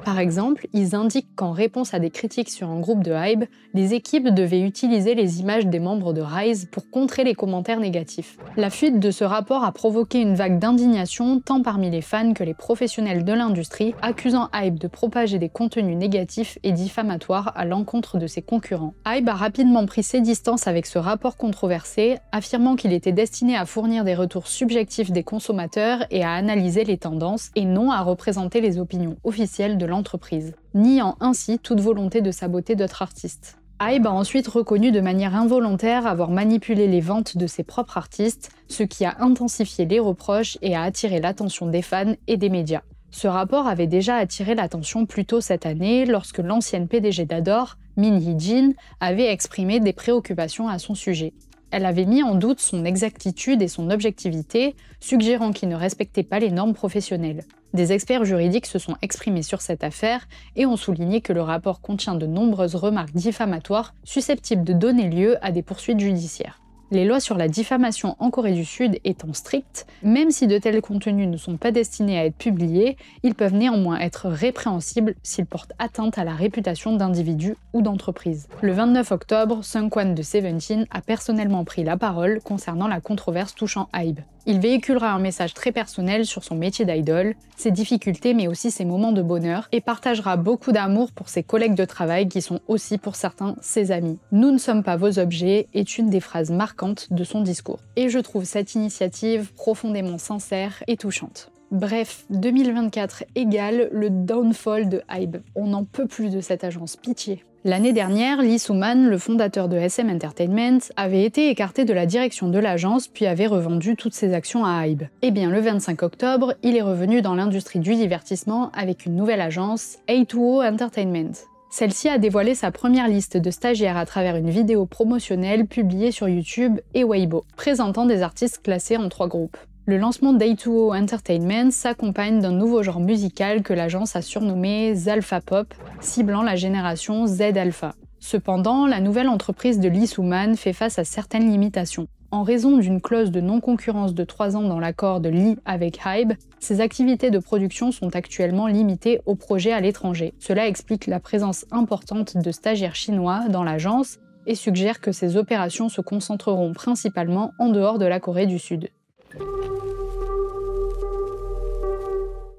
Par exemple, ils indiquent qu'en réponse à des critiques sur un groupe de Hybe, les équipes devaient utiliser les images des membres de Rise pour contrer les commentaires négatifs. La fuite de ce rapport a provoqué une vague d'indignation tant parmi les fans que les professionnels de l'industrie, accusant Hybe de propager des contenus négatifs et diffamatoires à l'encontre de ses concurrents. Hybe a rapidement pris ses distances avec ce rapport controversé, affirmant qu'il était destiné à fournir des retours subjectifs des consommateurs et à analyser les tendances, et non à représenter les opinions officielles de l'entreprise, niant ainsi toute volonté de saboter d'autres artistes. Hybe a ensuite reconnu de manière involontaire avoir manipulé les ventes de ses propres artistes, ce qui a intensifié les reproches et a attiré l'attention des fans et des médias. Ce rapport avait déjà attiré l'attention plus tôt cette année lorsque l'ancienne PDG d'Adore, Min Hee-jin, avait exprimé des préoccupations à son sujet. Elle avait mis en doute son exactitude et son objectivité, suggérant qu'il ne respectait pas les normes professionnelles. Des experts juridiques se sont exprimés sur cette affaire et ont souligné que le rapport contient de nombreuses remarques diffamatoires susceptibles de donner lieu à des poursuites judiciaires. Les lois sur la diffamation en Corée du Sud étant strictes, même si de tels contenus ne sont pas destinés à être publiés, ils peuvent néanmoins être répréhensibles s'ils portent atteinte à la réputation d'individus ou d'entreprises. Le 29 octobre, Seungkwan de Seventeen a personnellement pris la parole concernant la controverse touchant Hybe. Il véhiculera un message très personnel sur son métier d'idole, ses difficultés mais aussi ses moments de bonheur, et partagera beaucoup d'amour pour ses collègues de travail qui sont aussi pour certains ses amis. « Nous ne sommes pas vos objets » est une des phrases marquantes de son discours. Et je trouve cette initiative profondément sincère et touchante. Bref, 2024 égale le downfall de Hybe. On n'en peut plus de cette agence, pitié. L'année dernière, Lee Soo-man, le fondateur de SM Entertainment, avait été écarté de la direction de l'agence puis avait revendu toutes ses actions à Hybe. Et bien le 25 octobre, il est revenu dans l'industrie du divertissement avec une nouvelle agence, A2O Entertainment. Celle-ci a dévoilé sa première liste de stagiaires à travers une vidéo promotionnelle publiée sur YouTube et Weibo, présentant des artistes classés en 3 groupes. Le lancement d'A2O Entertainment s'accompagne d'un nouveau genre musical que l'agence a surnommé Zalpha Pop, ciblant la génération Z-Alpha. Cependant, la nouvelle entreprise de Lee Soo-man fait face à certaines limitations. En raison d'une clause de non-concurrence de 3 ans dans l'accord de Lee avec Hybe, ses activités de production sont actuellement limitées aux projets à l'étranger. Cela explique la présence importante de stagiaires chinois dans l'agence et suggère que ces opérations se concentreront principalement en dehors de la Corée du Sud.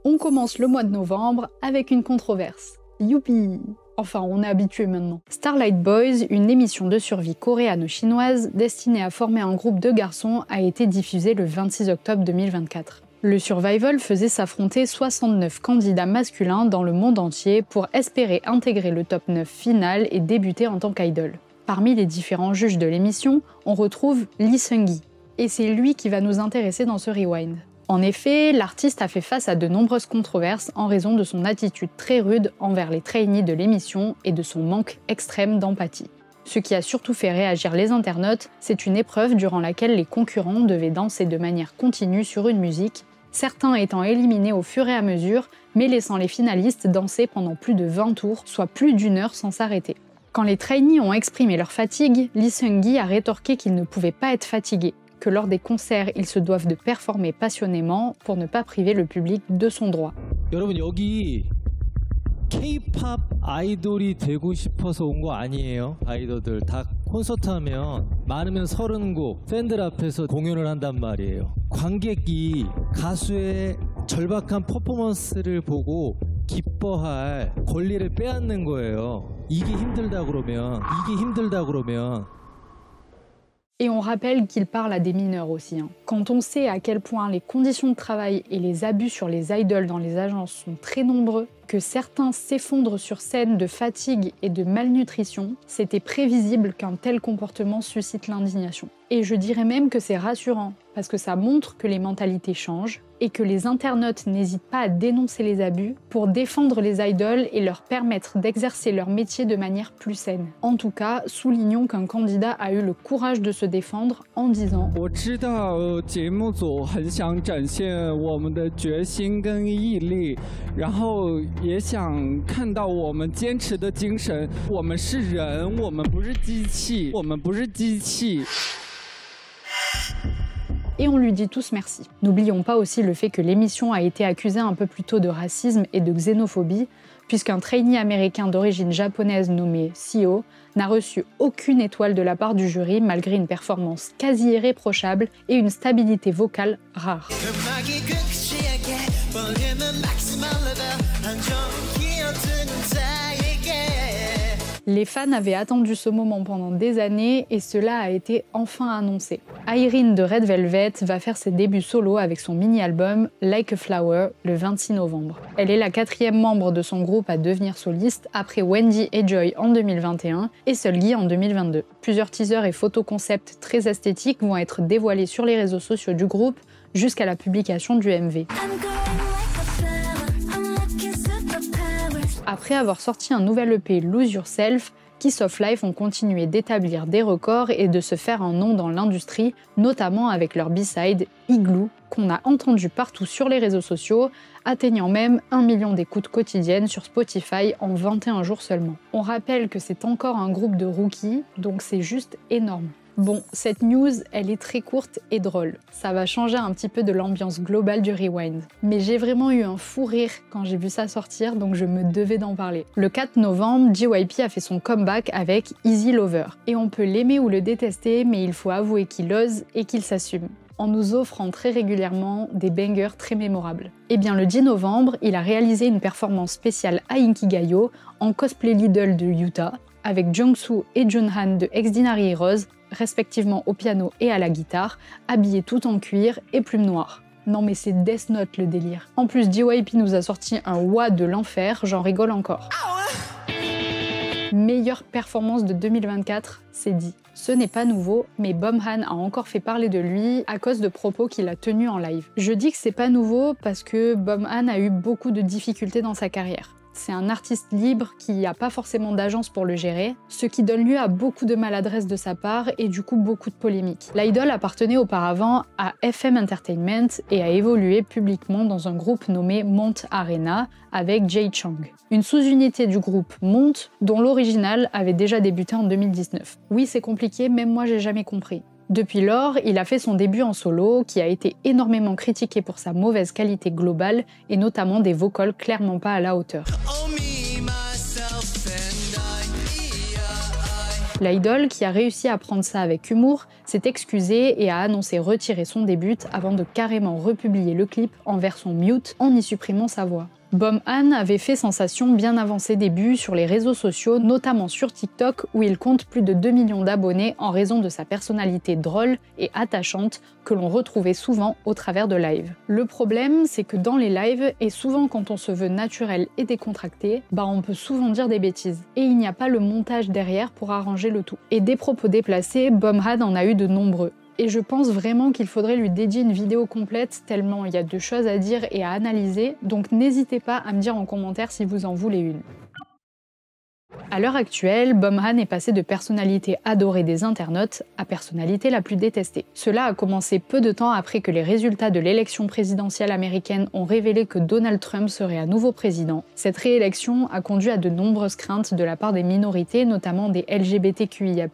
On commence le mois de novembre avec une controverse. Youpi! Enfin, on est habitué maintenant. Starlight Boys, une émission de survie coréano-chinoise destinée à former un groupe de garçons, a été diffusée le 26 octobre 2024. Le Survival faisait s'affronter 69 candidats masculins dans le monde entier pour espérer intégrer le top 9 final et débuter en tant qu'idol. Parmi les différents juges de l'émission, on retrouve Lee Seung-gi. Et c'est lui qui va nous intéresser dans ce rewind. En effet, l'artiste a fait face à de nombreuses controverses en raison de son attitude très rude envers les trainees de l'émission et de son manque extrême d'empathie. Ce qui a surtout fait réagir les internautes, c'est une épreuve durant laquelle les concurrents devaient danser de manière continue sur une musique, certains étant éliminés au fur et à mesure, mais laissant les finalistes danser pendant plus de 20 tours, soit plus d'1 heure sans s'arrêter. Quand les trainees ont exprimé leur fatigue, Lee Seung-gi a rétorqué qu'ils ne pouvaient pas être fatigués, que lors des concerts, ils se doivent de performer passionnément pour ne pas priver le public de son droit. 여러분 여기 K-pop 아이돌이 되고 싶어서 온 거 아니에요. 아이돌들 다 콘서트 하면 많으면 30곡 팬들 앞에서 공연을 한단 말이에요. 관객이 가수의 절박한 퍼포먼스를 보고 기뻐할 권리를 빼앗는 거예요. 이게 힘들다 그러면 Et on rappelle qu'il parle à des mineurs aussi. Quand on sait à quel point les conditions de travail et les abus sur les idoles dans les agences sont très nombreux, que certains s'effondrent sur scène de fatigue et de malnutrition, c'était prévisible qu'un tel comportement suscite l'indignation. Et je dirais même que c'est rassurant, parce que ça montre que les mentalités changent et que les internautes n'hésitent pas à dénoncer les abus pour défendre les idoles et leur permettre d'exercer leur métier de manière plus saine. En tout cas, soulignons qu'un candidat a eu le courage de se défendre en disant « 我知道节目组很想展现我们的决心跟毅力，然后也想看到我们坚持的精神。我们是人，我们不是机器，我们不是机器。” Et on lui dit tous merci. N'oublions pas aussi le fait que l'émission a été accusée un peu plus tôt de racisme et de xénophobie, puisqu'un trainee américain d'origine japonaise nommé Seo n'a reçu aucune étoile de la part du jury malgré une performance quasi irréprochable et une stabilité vocale rare. Les fans avaient attendu ce moment pendant des années et cela a été enfin annoncé. Irene de Red Velvet va faire ses débuts solo avec son mini-album Like a Flower le 26 novembre. Elle est la 4e membre de son groupe à devenir soliste après Wendy et Joy en 2021 et Seulgi en 2022. Plusieurs teasers et photos concept très esthétiques vont être dévoilés sur les réseaux sociaux du groupe jusqu'à la publication du MV. Après avoir sorti un nouvel EP Lose Yourself, Kiss of Life ont continué d'établir des records et de se faire un nom dans l'industrie, notamment avec leur B-side Igloo, qu'on a entendu partout sur les réseaux sociaux, atteignant même 1 million d'écoutes quotidiennes sur Spotify en 21 jours seulement. On rappelle que c'est encore un groupe de rookies, donc c'est juste énorme. Bon, cette news, elle est très courte et drôle. Ça va changer un petit peu de l'ambiance globale du Rewind. Mais j'ai vraiment eu un fou rire quand j'ai vu ça sortir, donc je me devais d'en parler. Le 4 novembre, JYP a fait son comeback avec Easy Lover. Et on peut l'aimer ou le détester, mais il faut avouer qu'il ose et qu'il s'assume, en nous offrant très régulièrement des bangers très mémorables. Et bien le 10 novembre, il a réalisé une performance spéciale à Inkigayo en cosplay Lidl de Utah, avec Jungsu et Junhan de Exdinary Heroes, respectivement au piano et à la guitare, habillés tout en cuir et plumes noires. Non mais c'est Death Note le délire. En plus, JYP nous a sorti un wa de l'enfer, j'en rigole encore. Meilleure performance de 2024, c'est dit. Ce n'est pas nouveau, mais Bumhan a encore fait parler de lui à cause de propos qu'il a tenus en live. Je dis que c'est pas nouveau parce que Bumhan a eu beaucoup de difficultés dans sa carrière. C'est un artiste libre qui n'a pas forcément d'agence pour le gérer, ce qui donne lieu à beaucoup de maladresse de sa part et du coup beaucoup de polémiques. L'idol appartenait auparavant à FM Entertainment et a évolué publiquement dans un groupe nommé Mont Arena avec Jay Chang, une sous-unité du groupe Mont dont l'original avait déjà débuté en 2019. Oui, c'est compliqué, même moi j'ai jamais compris. Depuis lors, il a fait son début en solo, qui a été énormément critiqué pour sa mauvaise qualité globale et notamment des vocals clairement pas à la hauteur. L'idol, qui a réussi à prendre ça avec humour, s'est excusé et a annoncé retirer son début avant de carrément republier le clip en version mute en y supprimant sa voix. Bumhan avait fait sensation bien avant ses débuts sur les réseaux sociaux, notamment sur TikTok où il compte plus de 2 millions d'abonnés en raison de sa personnalité drôle et attachante que l'on retrouvait souvent au travers de lives. Le problème, c'est que dans les lives, et souvent quand on se veut naturel et décontracté, on peut souvent dire des bêtises. Et il n'y a pas le montage derrière pour arranger le tout. Et des propos déplacés, Bumhan en a eu de nombreux. Et je pense vraiment qu'il faudrait lui dédier une vidéo complète tellement il y a de choses à dire et à analyser, donc n'hésitez pas à me dire en commentaire si vous en voulez une. À l'heure actuelle, Bumhan est passé de personnalité adorée des internautes à personnalité la plus détestée. Cela a commencé peu de temps après que les résultats de l'élection présidentielle américaine ont révélé que Donald Trump serait à nouveau président. Cette réélection a conduit à de nombreuses craintes de la part des minorités, notamment des LGBTQIA+,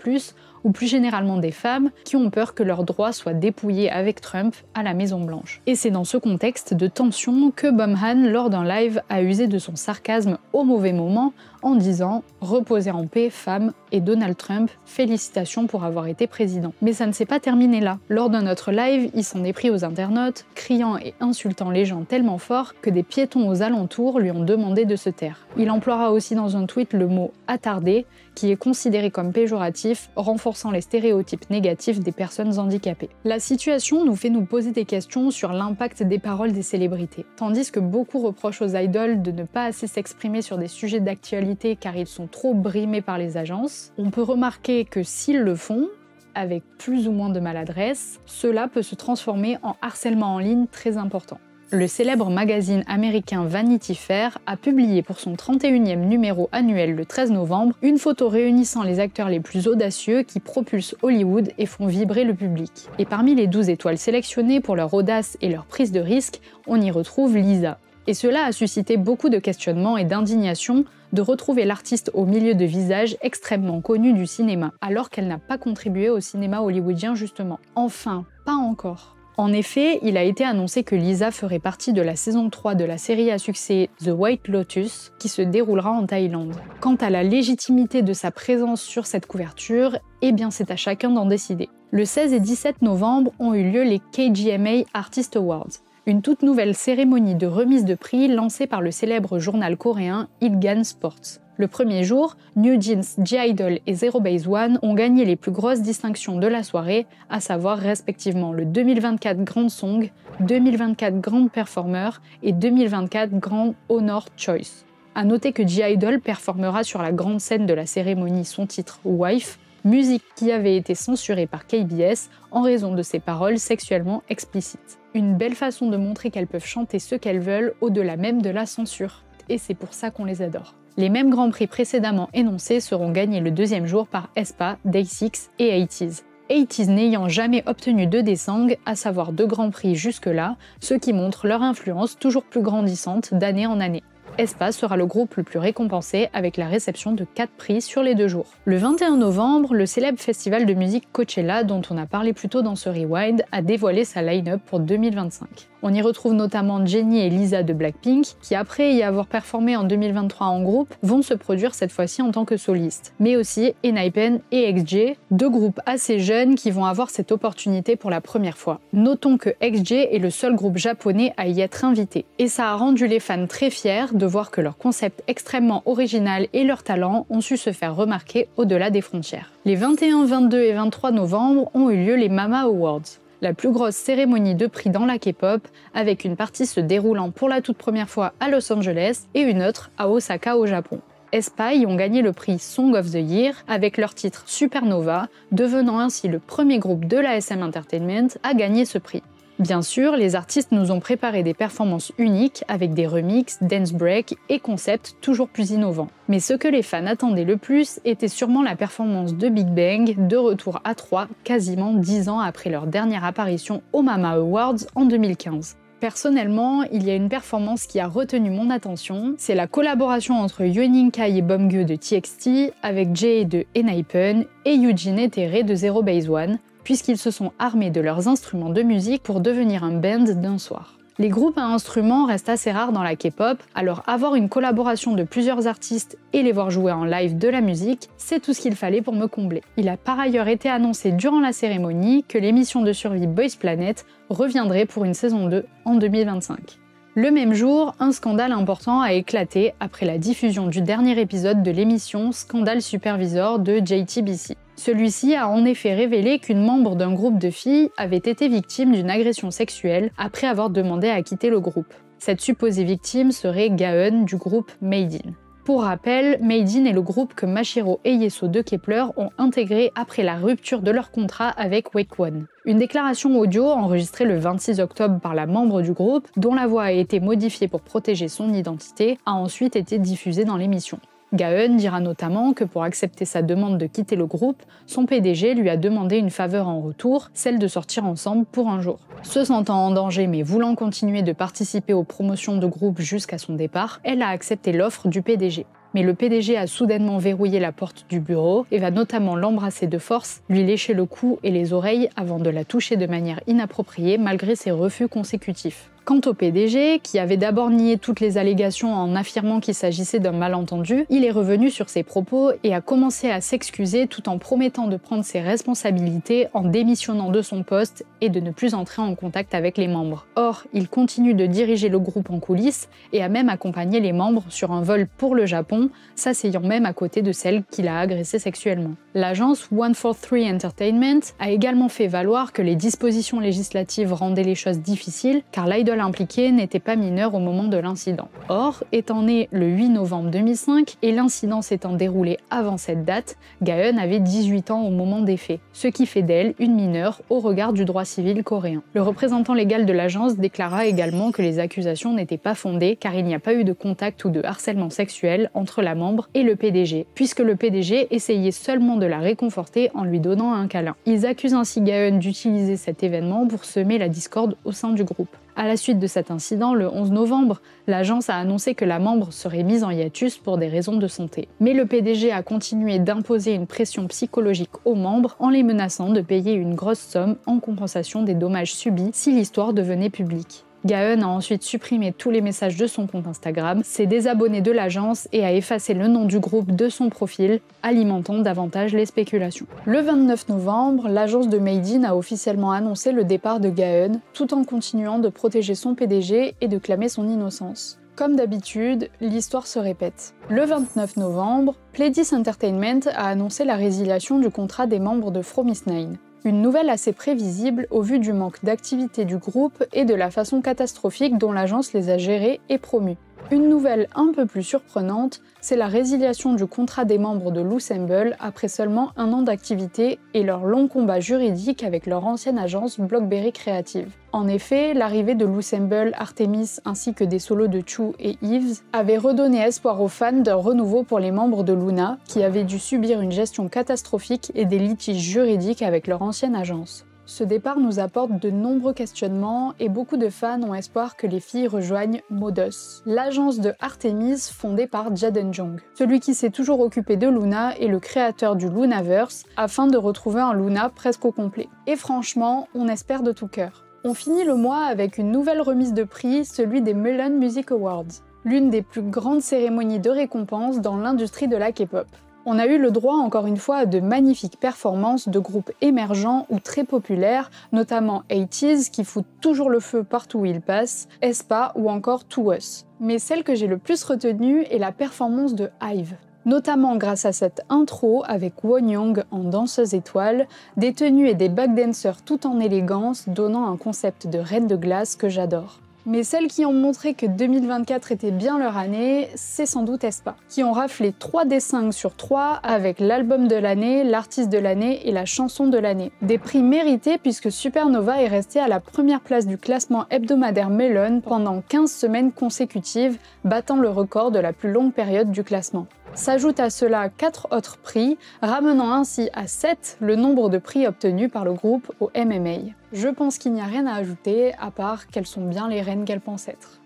ou plus généralement des femmes, qui ont peur que leurs droits soient dépouillés avec Trump à la Maison-Blanche. Et c'est dans ce contexte de tension que Bumhan, lors d'un live, a usé de son sarcasme au mauvais moment en disant « Reposez en paix, femmes, et Donald Trump, félicitations pour avoir été président ». Mais ça ne s'est pas terminé là. Lors d'un autre live, il s'en est pris aux internautes, criant et insultant les gens tellement fort que des piétons aux alentours lui ont demandé de se taire. Il emploiera aussi dans un tweet le mot « attardé », qui est considéré comme péjoratif, renforçant les stéréotypes négatifs des personnes handicapées. La situation nous fait nous poser des questions sur l'impact des paroles des célébrités. Tandis que beaucoup reprochent aux idols de ne pas assez s'exprimer sur des sujets d'actualité car ils sont trop brimés par les agences, on peut remarquer que s'ils le font, avec plus ou moins de maladresse, cela peut se transformer en harcèlement en ligne très important. Le célèbre magazine américain Vanity Fair a publié pour son 31e numéro annuel le 13 novembre une photo réunissant les acteurs les plus audacieux qui propulsent Hollywood et font vibrer le public. Et parmi les 12 étoiles sélectionnées pour leur audace et leur prise de risque, on y retrouve Lisa. Et cela a suscité beaucoup de questionnements et d'indignation de retrouver l'artiste au milieu de visages extrêmement connus du cinéma, alors qu'elle n'a pas contribué au cinéma hollywoodien justement. Enfin, pas encore. En effet, il a été annoncé que Lisa ferait partie de la saison 3 de la série à succès The White Lotus, qui se déroulera en Thaïlande. Quant à la légitimité de sa présence sur cette couverture, eh bien c'est à chacun d'en décider. Le 16 et 17 novembre ont eu lieu les KGMA Artist Awards, une toute nouvelle cérémonie de remise de prix lancée par le célèbre journal coréen Ilgan Sports. Le premier jour, New Jeans, J-Idol et Zero Base One ont gagné les plus grosses distinctions de la soirée, à savoir respectivement le 2024 Grand Song, 2024 Grand Performer et 2024 Grand Honor Choice. A noter que J-Idol performera sur la grande scène de la cérémonie son titre Wife, musique qui avait été censurée par KBS en raison de ses paroles sexuellement explicites. Une belle façon de montrer qu'elles peuvent chanter ce qu'elles veulent au-delà même de la censure. Et c'est pour ça qu'on les adore. Les mêmes grands prix précédemment énoncés seront gagnés le deuxième jour par aespa, Day6 et 80s. 80s n'ayant jamais obtenu de Daesang, à savoir 2 grands prix jusque-là, ce qui montre leur influence toujours plus grandissante d'année en année. aespa sera le groupe le plus récompensé avec la réception de 4 prix sur les 2 jours. Le 21 novembre, le célèbre festival de musique Coachella, dont on a parlé plus tôt dans ce Rewind, a dévoilé sa line-up pour 2025. On y retrouve notamment Jennie et Lisa de Blackpink, qui après y avoir performé en 2023 en groupe, vont se produire cette fois-ci en tant que solistes. Mais aussi ENHYPEN et XJ, 2 groupes assez jeunes qui vont avoir cette opportunité pour la première fois. Notons que XJ est le seul groupe japonais à y être invité. Et ça a rendu les fans très fiers de voir que leur concept extrêmement original et leur talent ont su se faire remarquer au-delà des frontières. Les 21, 22 et 23 novembre ont eu lieu les Mama Awards, la plus grosse cérémonie de prix dans la K-pop, avec une partie se déroulant pour la toute première fois à Los Angeles et une autre à Osaka au Japon. aespa y ont gagné le prix Song of the Year avec leur titre Supernova, devenant ainsi le premier groupe de la SM Entertainment à gagner ce prix. Bien sûr, les artistes nous ont préparé des performances uniques avec des remixes, dance breaks et concepts toujours plus innovants. Mais ce que les fans attendaient le plus était sûrement la performance de Big Bang, de retour à 3, quasiment 10 ans après leur dernière apparition aux Mama Awards en 2015. Personnellement, il y a une performance qui a retenu mon attention, c'est la collaboration entre Yeoning Kai et Beomgyu de TXT avec Jae de ENHYPEN et Eugene et Terre de Zero Base One, puisqu'ils se sont armés de leurs instruments de musique pour devenir un band d'un soir. Les groupes à instruments restent assez rares dans la K-pop, alors avoir une collaboration de plusieurs artistes et les voir jouer en live de la musique, c'est tout ce qu'il fallait pour me combler. Il a par ailleurs été annoncé durant la cérémonie que l'émission de survie Boys Planet reviendrait pour une saison 2 en 2025. Le même jour, un scandale important a éclaté après la diffusion du dernier épisode de l'émission Scandale Supervisor de JTBC. Celui-ci a en effet révélé qu'une membre d'un groupe de filles avait été victime d'une agression sexuelle après avoir demandé à quitter le groupe. Cette supposée victime serait Gaeun du groupe Made In. Pour rappel, Made In est le groupe que Mashiro et Yeso de Kep1er ont intégré après la rupture de leur contrat avec Wakwon. Une déclaration audio enregistrée le 26 octobre par la membre du groupe, dont la voix a été modifiée pour protéger son identité, a ensuite été diffusée dans l'émission. Gaeun dira notamment que pour accepter sa demande de quitter le groupe, son PDG lui a demandé une faveur en retour, celle de sortir ensemble pour un jour. Se sentant en danger mais voulant continuer de participer aux promotions de groupe jusqu'à son départ, elle a accepté l'offre du PDG. Mais le PDG a soudainement verrouillé la porte du bureau et va notamment l'embrasser de force, lui lécher le cou et les oreilles avant de la toucher de manière inappropriée malgré ses refus consécutifs. Quant au PDG, qui avait d'abord nié toutes les allégations en affirmant qu'il s'agissait d'un malentendu, il est revenu sur ses propos et a commencé à s'excuser tout en promettant de prendre ses responsabilités en démissionnant de son poste et de ne plus entrer en contact avec les membres. Or, il continue de diriger le groupe en coulisses et a même accompagné les membres sur un vol pour le Japon, s'asseyant même à côté de celle qu'il a agressée sexuellement. L'agence 143 Entertainment a également fait valoir que les dispositions législatives rendaient les choses difficiles car l'idol impliqué n'était pas mineur au moment de l'incident. Or, étant né le 8 novembre 2005 et l'incident s'étant déroulé avant cette date, Gaeun avait 18 ans au moment des faits, ce qui fait d'elle une mineure au regard du droit civil coréen. Le représentant légal de l'agence déclara également que les accusations n'étaient pas fondées car il n'y a pas eu de contact ou de harcèlement sexuel entre la membre et le PDG, puisque le PDG essayait seulement de la réconforter en lui donnant un câlin. Ils accusent ainsi Gaeun d'utiliser cet événement pour semer la discorde au sein du groupe. À la suite de cet incident, le 11 novembre, l'agence a annoncé que la membre serait mise en hiatus pour des raisons de santé. Mais le PDG a continué d'imposer une pression psychologique aux membres en les menaçant de payer une grosse somme en compensation des dommages subis si l'histoire devenait publique. Gaeun a ensuite supprimé tous les messages de son compte Instagram, s'est désabonné de l'agence et a effacé le nom du groupe de son profil, alimentant davantage les spéculations. Le 29 novembre, l'agence de Made In a officiellement annoncé le départ de Gaeun, tout en continuant de protéger son PDG et de clamer son innocence. Comme d'habitude, l'histoire se répète. Le 29 novembre, Pledis Entertainment a annoncé la résiliation du contrat des membres de Fromis_9. Une nouvelle assez prévisible au vu du manque d'activité du groupe et de la façon catastrophique dont l'agence les a gérés et promus. Une nouvelle un peu plus surprenante, c'est la résiliation du contrat des membres de Loossemble après seulement 1 an d'activité et leur long combat juridique avec leur ancienne agence Blockberry Creative. En effet, l'arrivée de Loossemble, Artemis ainsi que des solos de Chu et Yves avait redonné espoir aux fans d'un renouveau pour les membres de Luna, qui avaient dû subir une gestion catastrophique et des litiges juridiques avec leur ancienne agence. Ce départ nous apporte de nombreux questionnements et beaucoup de fans ont espoir que les filles rejoignent Modus, l'agence de Artemis fondée par Jaden Jung, celui qui s'est toujours occupé de Luna et le créateur du Lunaverse, afin de retrouver un Luna presque au complet. Et franchement, on espère de tout cœur. On finit le mois avec une nouvelle remise de prix, celui des Melon Music Awards, l'une des plus grandes cérémonies de récompense dans l'industrie de la K-pop. On a eu le droit encore une fois à de magnifiques performances de groupes émergents ou très populaires, notamment 80s qui foutent toujours le feu partout où ils passent, aespa ou encore To Us. Mais celle que j'ai le plus retenue est la performance de IVE. Notamment grâce à cette intro avec Won Young en danseuse étoile, des tenues et des backdancers tout en élégance donnant un concept de reine de glace que j'adore. Mais celles qui ont montré que 2024 était bien leur année, c'est sans doute aespa, qui ont raflé 3 des 5 sur 3 avec l'album de l'année, l'artiste de l'année et la chanson de l'année. Des prix mérités puisque Supernova est resté à la première place du classement hebdomadaire Melon pendant 15 semaines consécutives, battant le record de la plus longue période du classement. S'ajoutent à cela 4 autres prix, ramenant ainsi à 7 le nombre de prix obtenus par le groupe au MMA. Je pense qu'il n'y a rien à ajouter, à part qu'elles sont bien les reines qu'elles pensent être.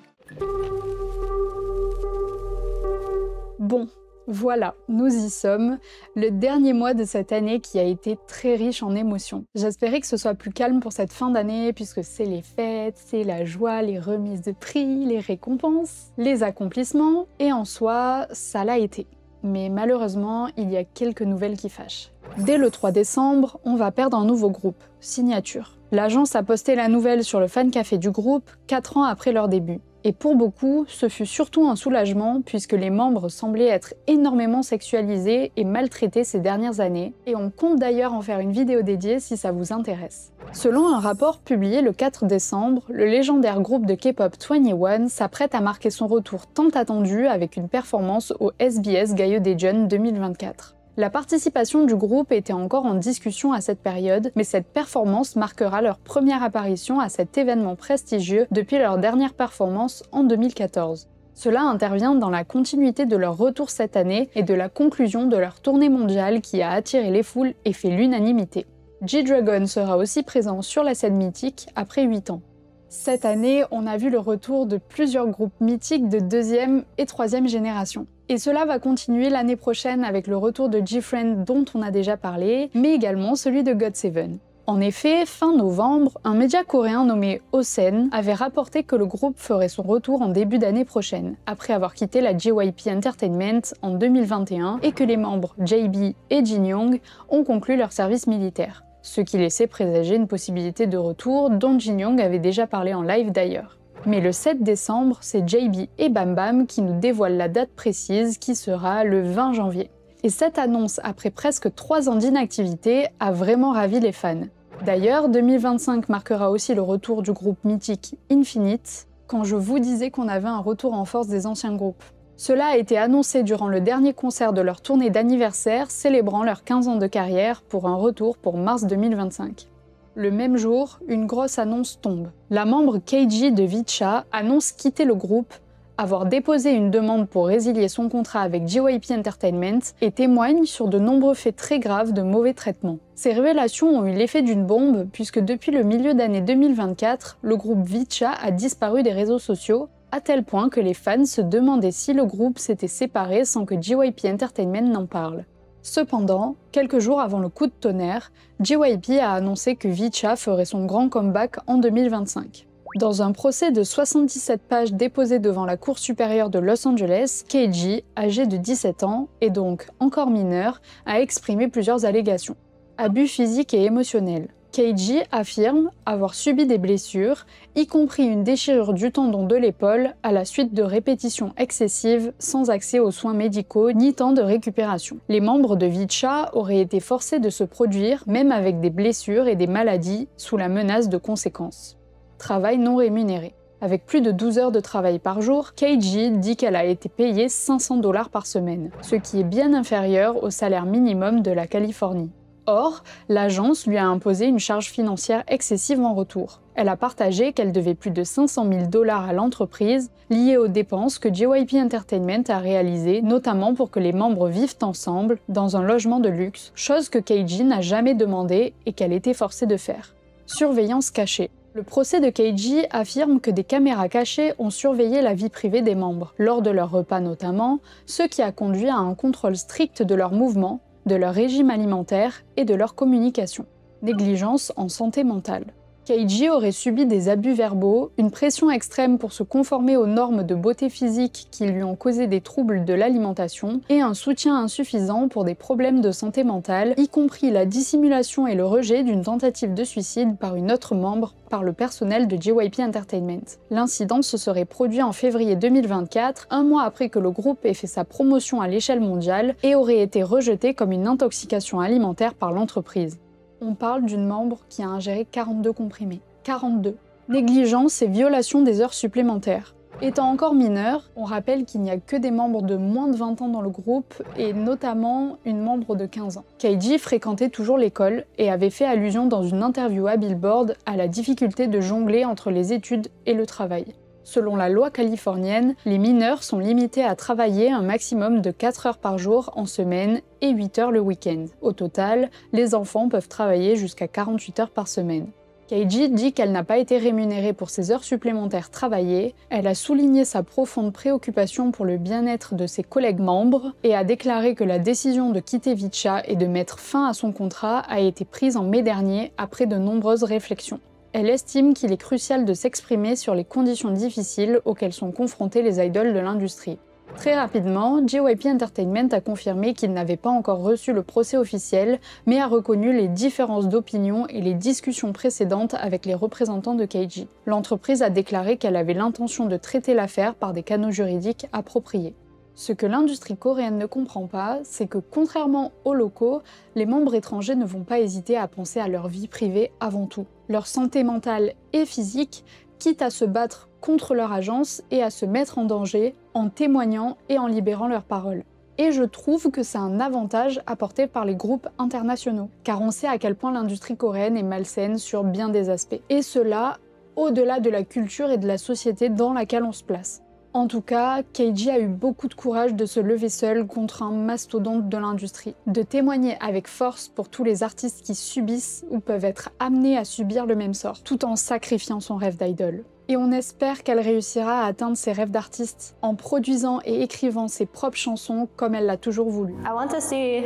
Bon, voilà, nous y sommes, le dernier mois de cette année qui a été très riche en émotions. J'espérais que ce soit plus calme pour cette fin d'année, puisque c'est les fêtes, c'est la joie, les remises de prix, les récompenses, les accomplissements, et en soi, ça l'a été. Mais malheureusement, il y a quelques nouvelles qui fâchent. Dès le 3 décembre, on va perdre un nouveau groupe, Signature. L'agence a posté la nouvelle sur le fan café du groupe 4 ans après leur début. Et pour beaucoup, ce fut surtout un soulagement puisque les membres semblaient être énormément sexualisés et maltraités ces dernières années, et on compte d'ailleurs en faire une vidéo dédiée si ça vous intéresse. Selon un rapport publié le 4 décembre, le légendaire groupe de K-pop 21 s'apprête à marquer son retour tant attendu avec une performance au SBS Gayo Daejeon 2024. La participation du groupe était encore en discussion à cette période, mais cette performance marquera leur première apparition à cet événement prestigieux depuis leur dernière performance en 2014. Cela intervient dans la continuité de leur retour cette année et de la conclusion de leur tournée mondiale qui a attiré les foules et fait l'unanimité. G-Dragon sera aussi présent sur la scène mythique après 8 ans. Cette année, on a vu le retour de plusieurs groupes mythiques de 2e et 3e génération. Et cela va continuer l'année prochaine avec le retour de G-Friend dont on a déjà parlé, mais également celui de GOT7. En effet, fin novembre, un média coréen nommé Osen avait rapporté que le groupe ferait son retour en début d'année prochaine, après avoir quitté la JYP Entertainment en 2021 et que les membres JB et Jin Young ont conclu leur service militaire. Ce qui laissait présager une possibilité de retour dont Jin Young avait déjà parlé en live d'ailleurs. Mais le 7 décembre, c'est JB et Bam Bam qui nous dévoilent la date précise qui sera le 20 janvier. Et cette annonce, après presque 3 ans d'inactivité, a vraiment ravi les fans. D'ailleurs, 2025 marquera aussi le retour du groupe mythique Infinite, quand je vous disais qu'on avait un retour en force des anciens groupes. Cela a été annoncé durant le dernier concert de leur tournée d'anniversaire célébrant leurs 15 ans de carrière pour un retour pour mars 2025. Le même jour, une grosse annonce tombe. La membre KG de Vicha annonce quitter le groupe, avoir déposé une demande pour résilier son contrat avec JYP Entertainment et témoigne sur de nombreux faits très graves de mauvais traitements. Ces révélations ont eu l'effet d'une bombe puisque depuis le milieu d'année 2024, le groupe Vicha a disparu des réseaux sociaux, à tel point que les fans se demandaient si le groupe s'était séparé sans que JYP Entertainment n'en parle. Cependant, quelques jours avant le coup de tonnerre, JYP a annoncé que Vicha ferait son grand comeback en 2025. Dans un procès de 77 pages déposé devant la Cour supérieure de Los Angeles, KG, âgé de 17 ans, et donc encore mineur, a exprimé plusieurs allégations. Abus physiques et émotionnels. KG affirme avoir subi des blessures, y compris une déchirure du tendon de l'épaule à la suite de répétitions excessives sans accès aux soins médicaux ni temps de récupération. Les membres de Vicha auraient été forcés de se produire, même avec des blessures et des maladies, sous la menace de conséquences. Travail non rémunéré. Avec plus de 12 heures de travail par jour, Keiji dit qu'elle a été payée 500 $ par semaine, ce qui est bien inférieur au salaire minimum de la Californie. Or, l'agence lui a imposé une charge financière excessive en retour. Elle a partagé qu'elle devait plus de 500 000 $ à l'entreprise, liées aux dépenses que JYP Entertainment a réalisées, notamment pour que les membres vivent ensemble dans un logement de luxe, chose que Keiji n'a jamais demandé et qu'elle était forcée de faire. Surveillance cachée. Le procès de Keiji affirme que des caméras cachées ont surveillé la vie privée des membres, lors de leurs repas notamment, ce qui a conduit à un contrôle strict de leurs mouvements, de leur régime alimentaire et de leur communication. Négligence en santé mentale. Keiji aurait subi des abus verbaux, une pression extrême pour se conformer aux normes de beauté physique qui lui ont causé des troubles de l'alimentation et un soutien insuffisant pour des problèmes de santé mentale, y compris la dissimulation et le rejet d'une tentative de suicide par une autre membre par le personnel de JYP Entertainment. L'incident se serait produit en février 2024, un mois après que le groupe ait fait sa promotion à l'échelle mondiale et aurait été rejeté comme une intoxication alimentaire par l'entreprise. On parle d'une membre qui a ingéré 42 comprimés. 42. Négligence et violation des heures supplémentaires. Étant encore mineure, on rappelle qu'il n'y a que des membres de moins de 20 ans dans le groupe, et notamment une membre de 15 ans. Keiji fréquentait toujours l'école et avait fait allusion dans une interview à Billboard à la difficulté de jongler entre les études et le travail. Selon la loi californienne, les mineurs sont limités à travailler un maximum de 4 heures par jour en semaine et 8 heures le week-end. Au total, les enfants peuvent travailler jusqu'à 48 heures par semaine. Keiji dit qu'elle n'a pas été rémunérée pour ses heures supplémentaires travaillées, elle a souligné sa profonde préoccupation pour le bien-être de ses collègues membres et a déclaré que la décision de quitter Vicha et de mettre fin à son contrat a été prise en mai dernier après de nombreuses réflexions. Elle estime qu'il est crucial de s'exprimer sur les conditions difficiles auxquelles sont confrontés les idoles de l'industrie. Très rapidement, JYP Entertainment a confirmé qu'il n'avait pas encore reçu le procès officiel, mais a reconnu les différences d'opinion et les discussions précédentes avec les représentants de Keiji. L'entreprise a déclaré qu'elle avait l'intention de traiter l'affaire par des canaux juridiques appropriés. Ce que l'industrie coréenne ne comprend pas, c'est que contrairement aux locaux, les membres étrangers ne vont pas hésiter à penser à leur vie privée avant tout, leur santé mentale et physique, quitte à se battre contre leur agence et à se mettre en danger en témoignant et en libérant leurs paroles. Et je trouve que c'est un avantage apporté par les groupes internationaux, car on sait à quel point l'industrie coréenne est malsaine sur bien des aspects. Et cela, au-delà de la culture et de la société dans laquelle on se place. En tout cas, Keiji a eu beaucoup de courage de se lever seul contre un mastodonte de l'industrie, de témoigner avec force pour tous les artistes qui subissent ou peuvent être amenés à subir le même sort, tout en sacrifiant son rêve d'idole. Et on espère qu'elle réussira à atteindre ses rêves d'artiste en produisant et écrivant ses propres chansons comme elle l'a toujours voulu. I want to see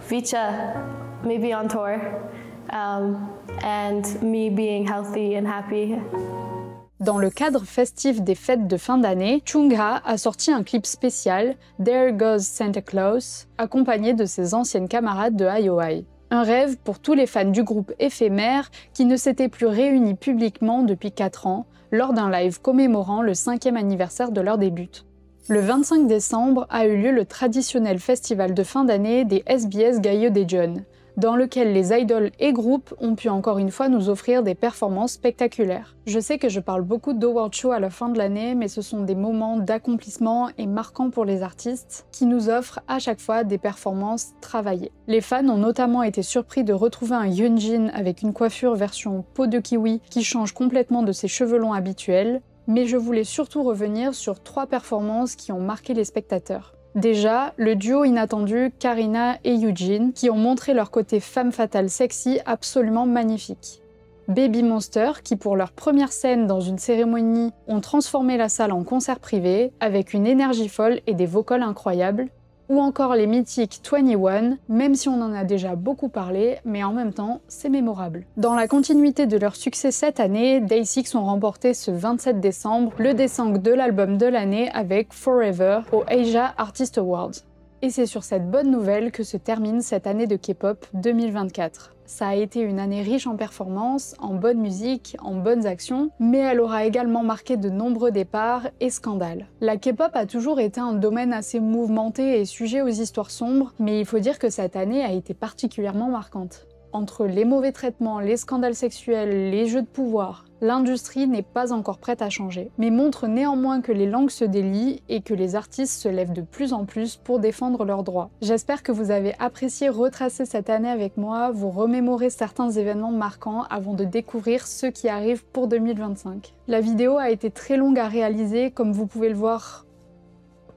Vicha maybe on tour and me being healthy and happy. Dans le cadre festif des fêtes de fin d'année, Chungha a sorti un clip spécial, There Goes Santa Claus, accompagné de ses anciennes camarades de IOI. Un rêve pour tous les fans du groupe éphémère qui ne s'étaient plus réunis publiquement depuis 4 ans, lors d'un live commémorant le 5e anniversaire de leur début. Le 25 décembre a eu lieu le traditionnel festival de fin d'année des SBS Gayo Daejeon, dans lequel les idoles et groupes ont pu encore une fois nous offrir des performances spectaculaires. Je sais que je parle beaucoup d'Award Show à la fin de l'année, mais ce sont des moments d'accomplissement et marquants pour les artistes qui nous offrent à chaque fois des performances travaillées. Les fans ont notamment été surpris de retrouver un Hyunjin avec une coiffure version peau de kiwi qui change complètement de ses cheveux longs habituels, mais je voulais surtout revenir sur 3 performances qui ont marqué les spectateurs. Déjà, le duo inattendu Karina et Eugene, qui ont montré leur côté femme fatale sexy absolument magnifique. Baby Monster, qui pour leur première scène dans une cérémonie ont transformé la salle en concert privé, avec une énergie folle et des vocals incroyables. Ou encore les mythiques 21, même si on en a déjà beaucoup parlé, mais en même temps, c'est mémorable. Dans la continuité de leur succès cette année, Day6 ont remporté ce 27 décembre le descent de l'album de l'année avec Forever au Asia Artist Awards. Et c'est sur cette bonne nouvelle que se termine cette année de K-pop 2024. Ça a été une année riche en performances, en bonne musique, en bonnes actions, mais elle aura également marqué de nombreux départs et scandales. La K-pop a toujours été un domaine assez mouvementé et sujet aux histoires sombres, mais il faut dire que cette année a été particulièrement marquante. Entre les mauvais traitements, les scandales sexuels, les jeux de pouvoir, l'industrie n'est pas encore prête à changer, mais montre néanmoins que les langues se délient et que les artistes se lèvent de plus en plus pour défendre leurs droits. J'espère que vous avez apprécié retracer cette année avec moi, vous remémorer certains événements marquants avant de découvrir ceux qui arrivent pour 2025. La vidéo a été très longue à réaliser, comme vous pouvez le voir,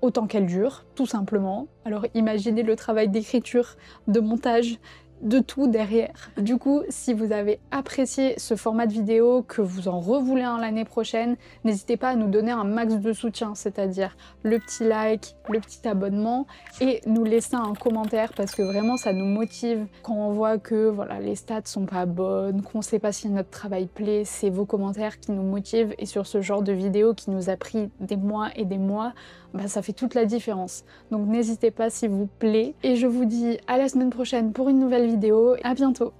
autant qu'elle dure, tout simplement. Alors imaginez le travail d'écriture, de montage, de tout derrière. Du coup, si vous avez apprécié ce format de vidéo, que vous en revoulez un l'année prochaine, n'hésitez pas à nous donner un max de soutien, c'est-à-dire le petit like, le petit abonnement et nous laisser un commentaire parce que vraiment ça nous motive quand on voit que voilà, les stats sont pas bonnes, qu'on sait pas si notre travail plaît, c'est vos commentaires qui nous motivent et sur ce genre de vidéo qui nous a pris des mois et des mois, bah, ça fait toute la différence. Donc n'hésitez pas s'il vous plaît et je vous dis à la semaine prochaine pour une nouvelle vidéo. À bientôt.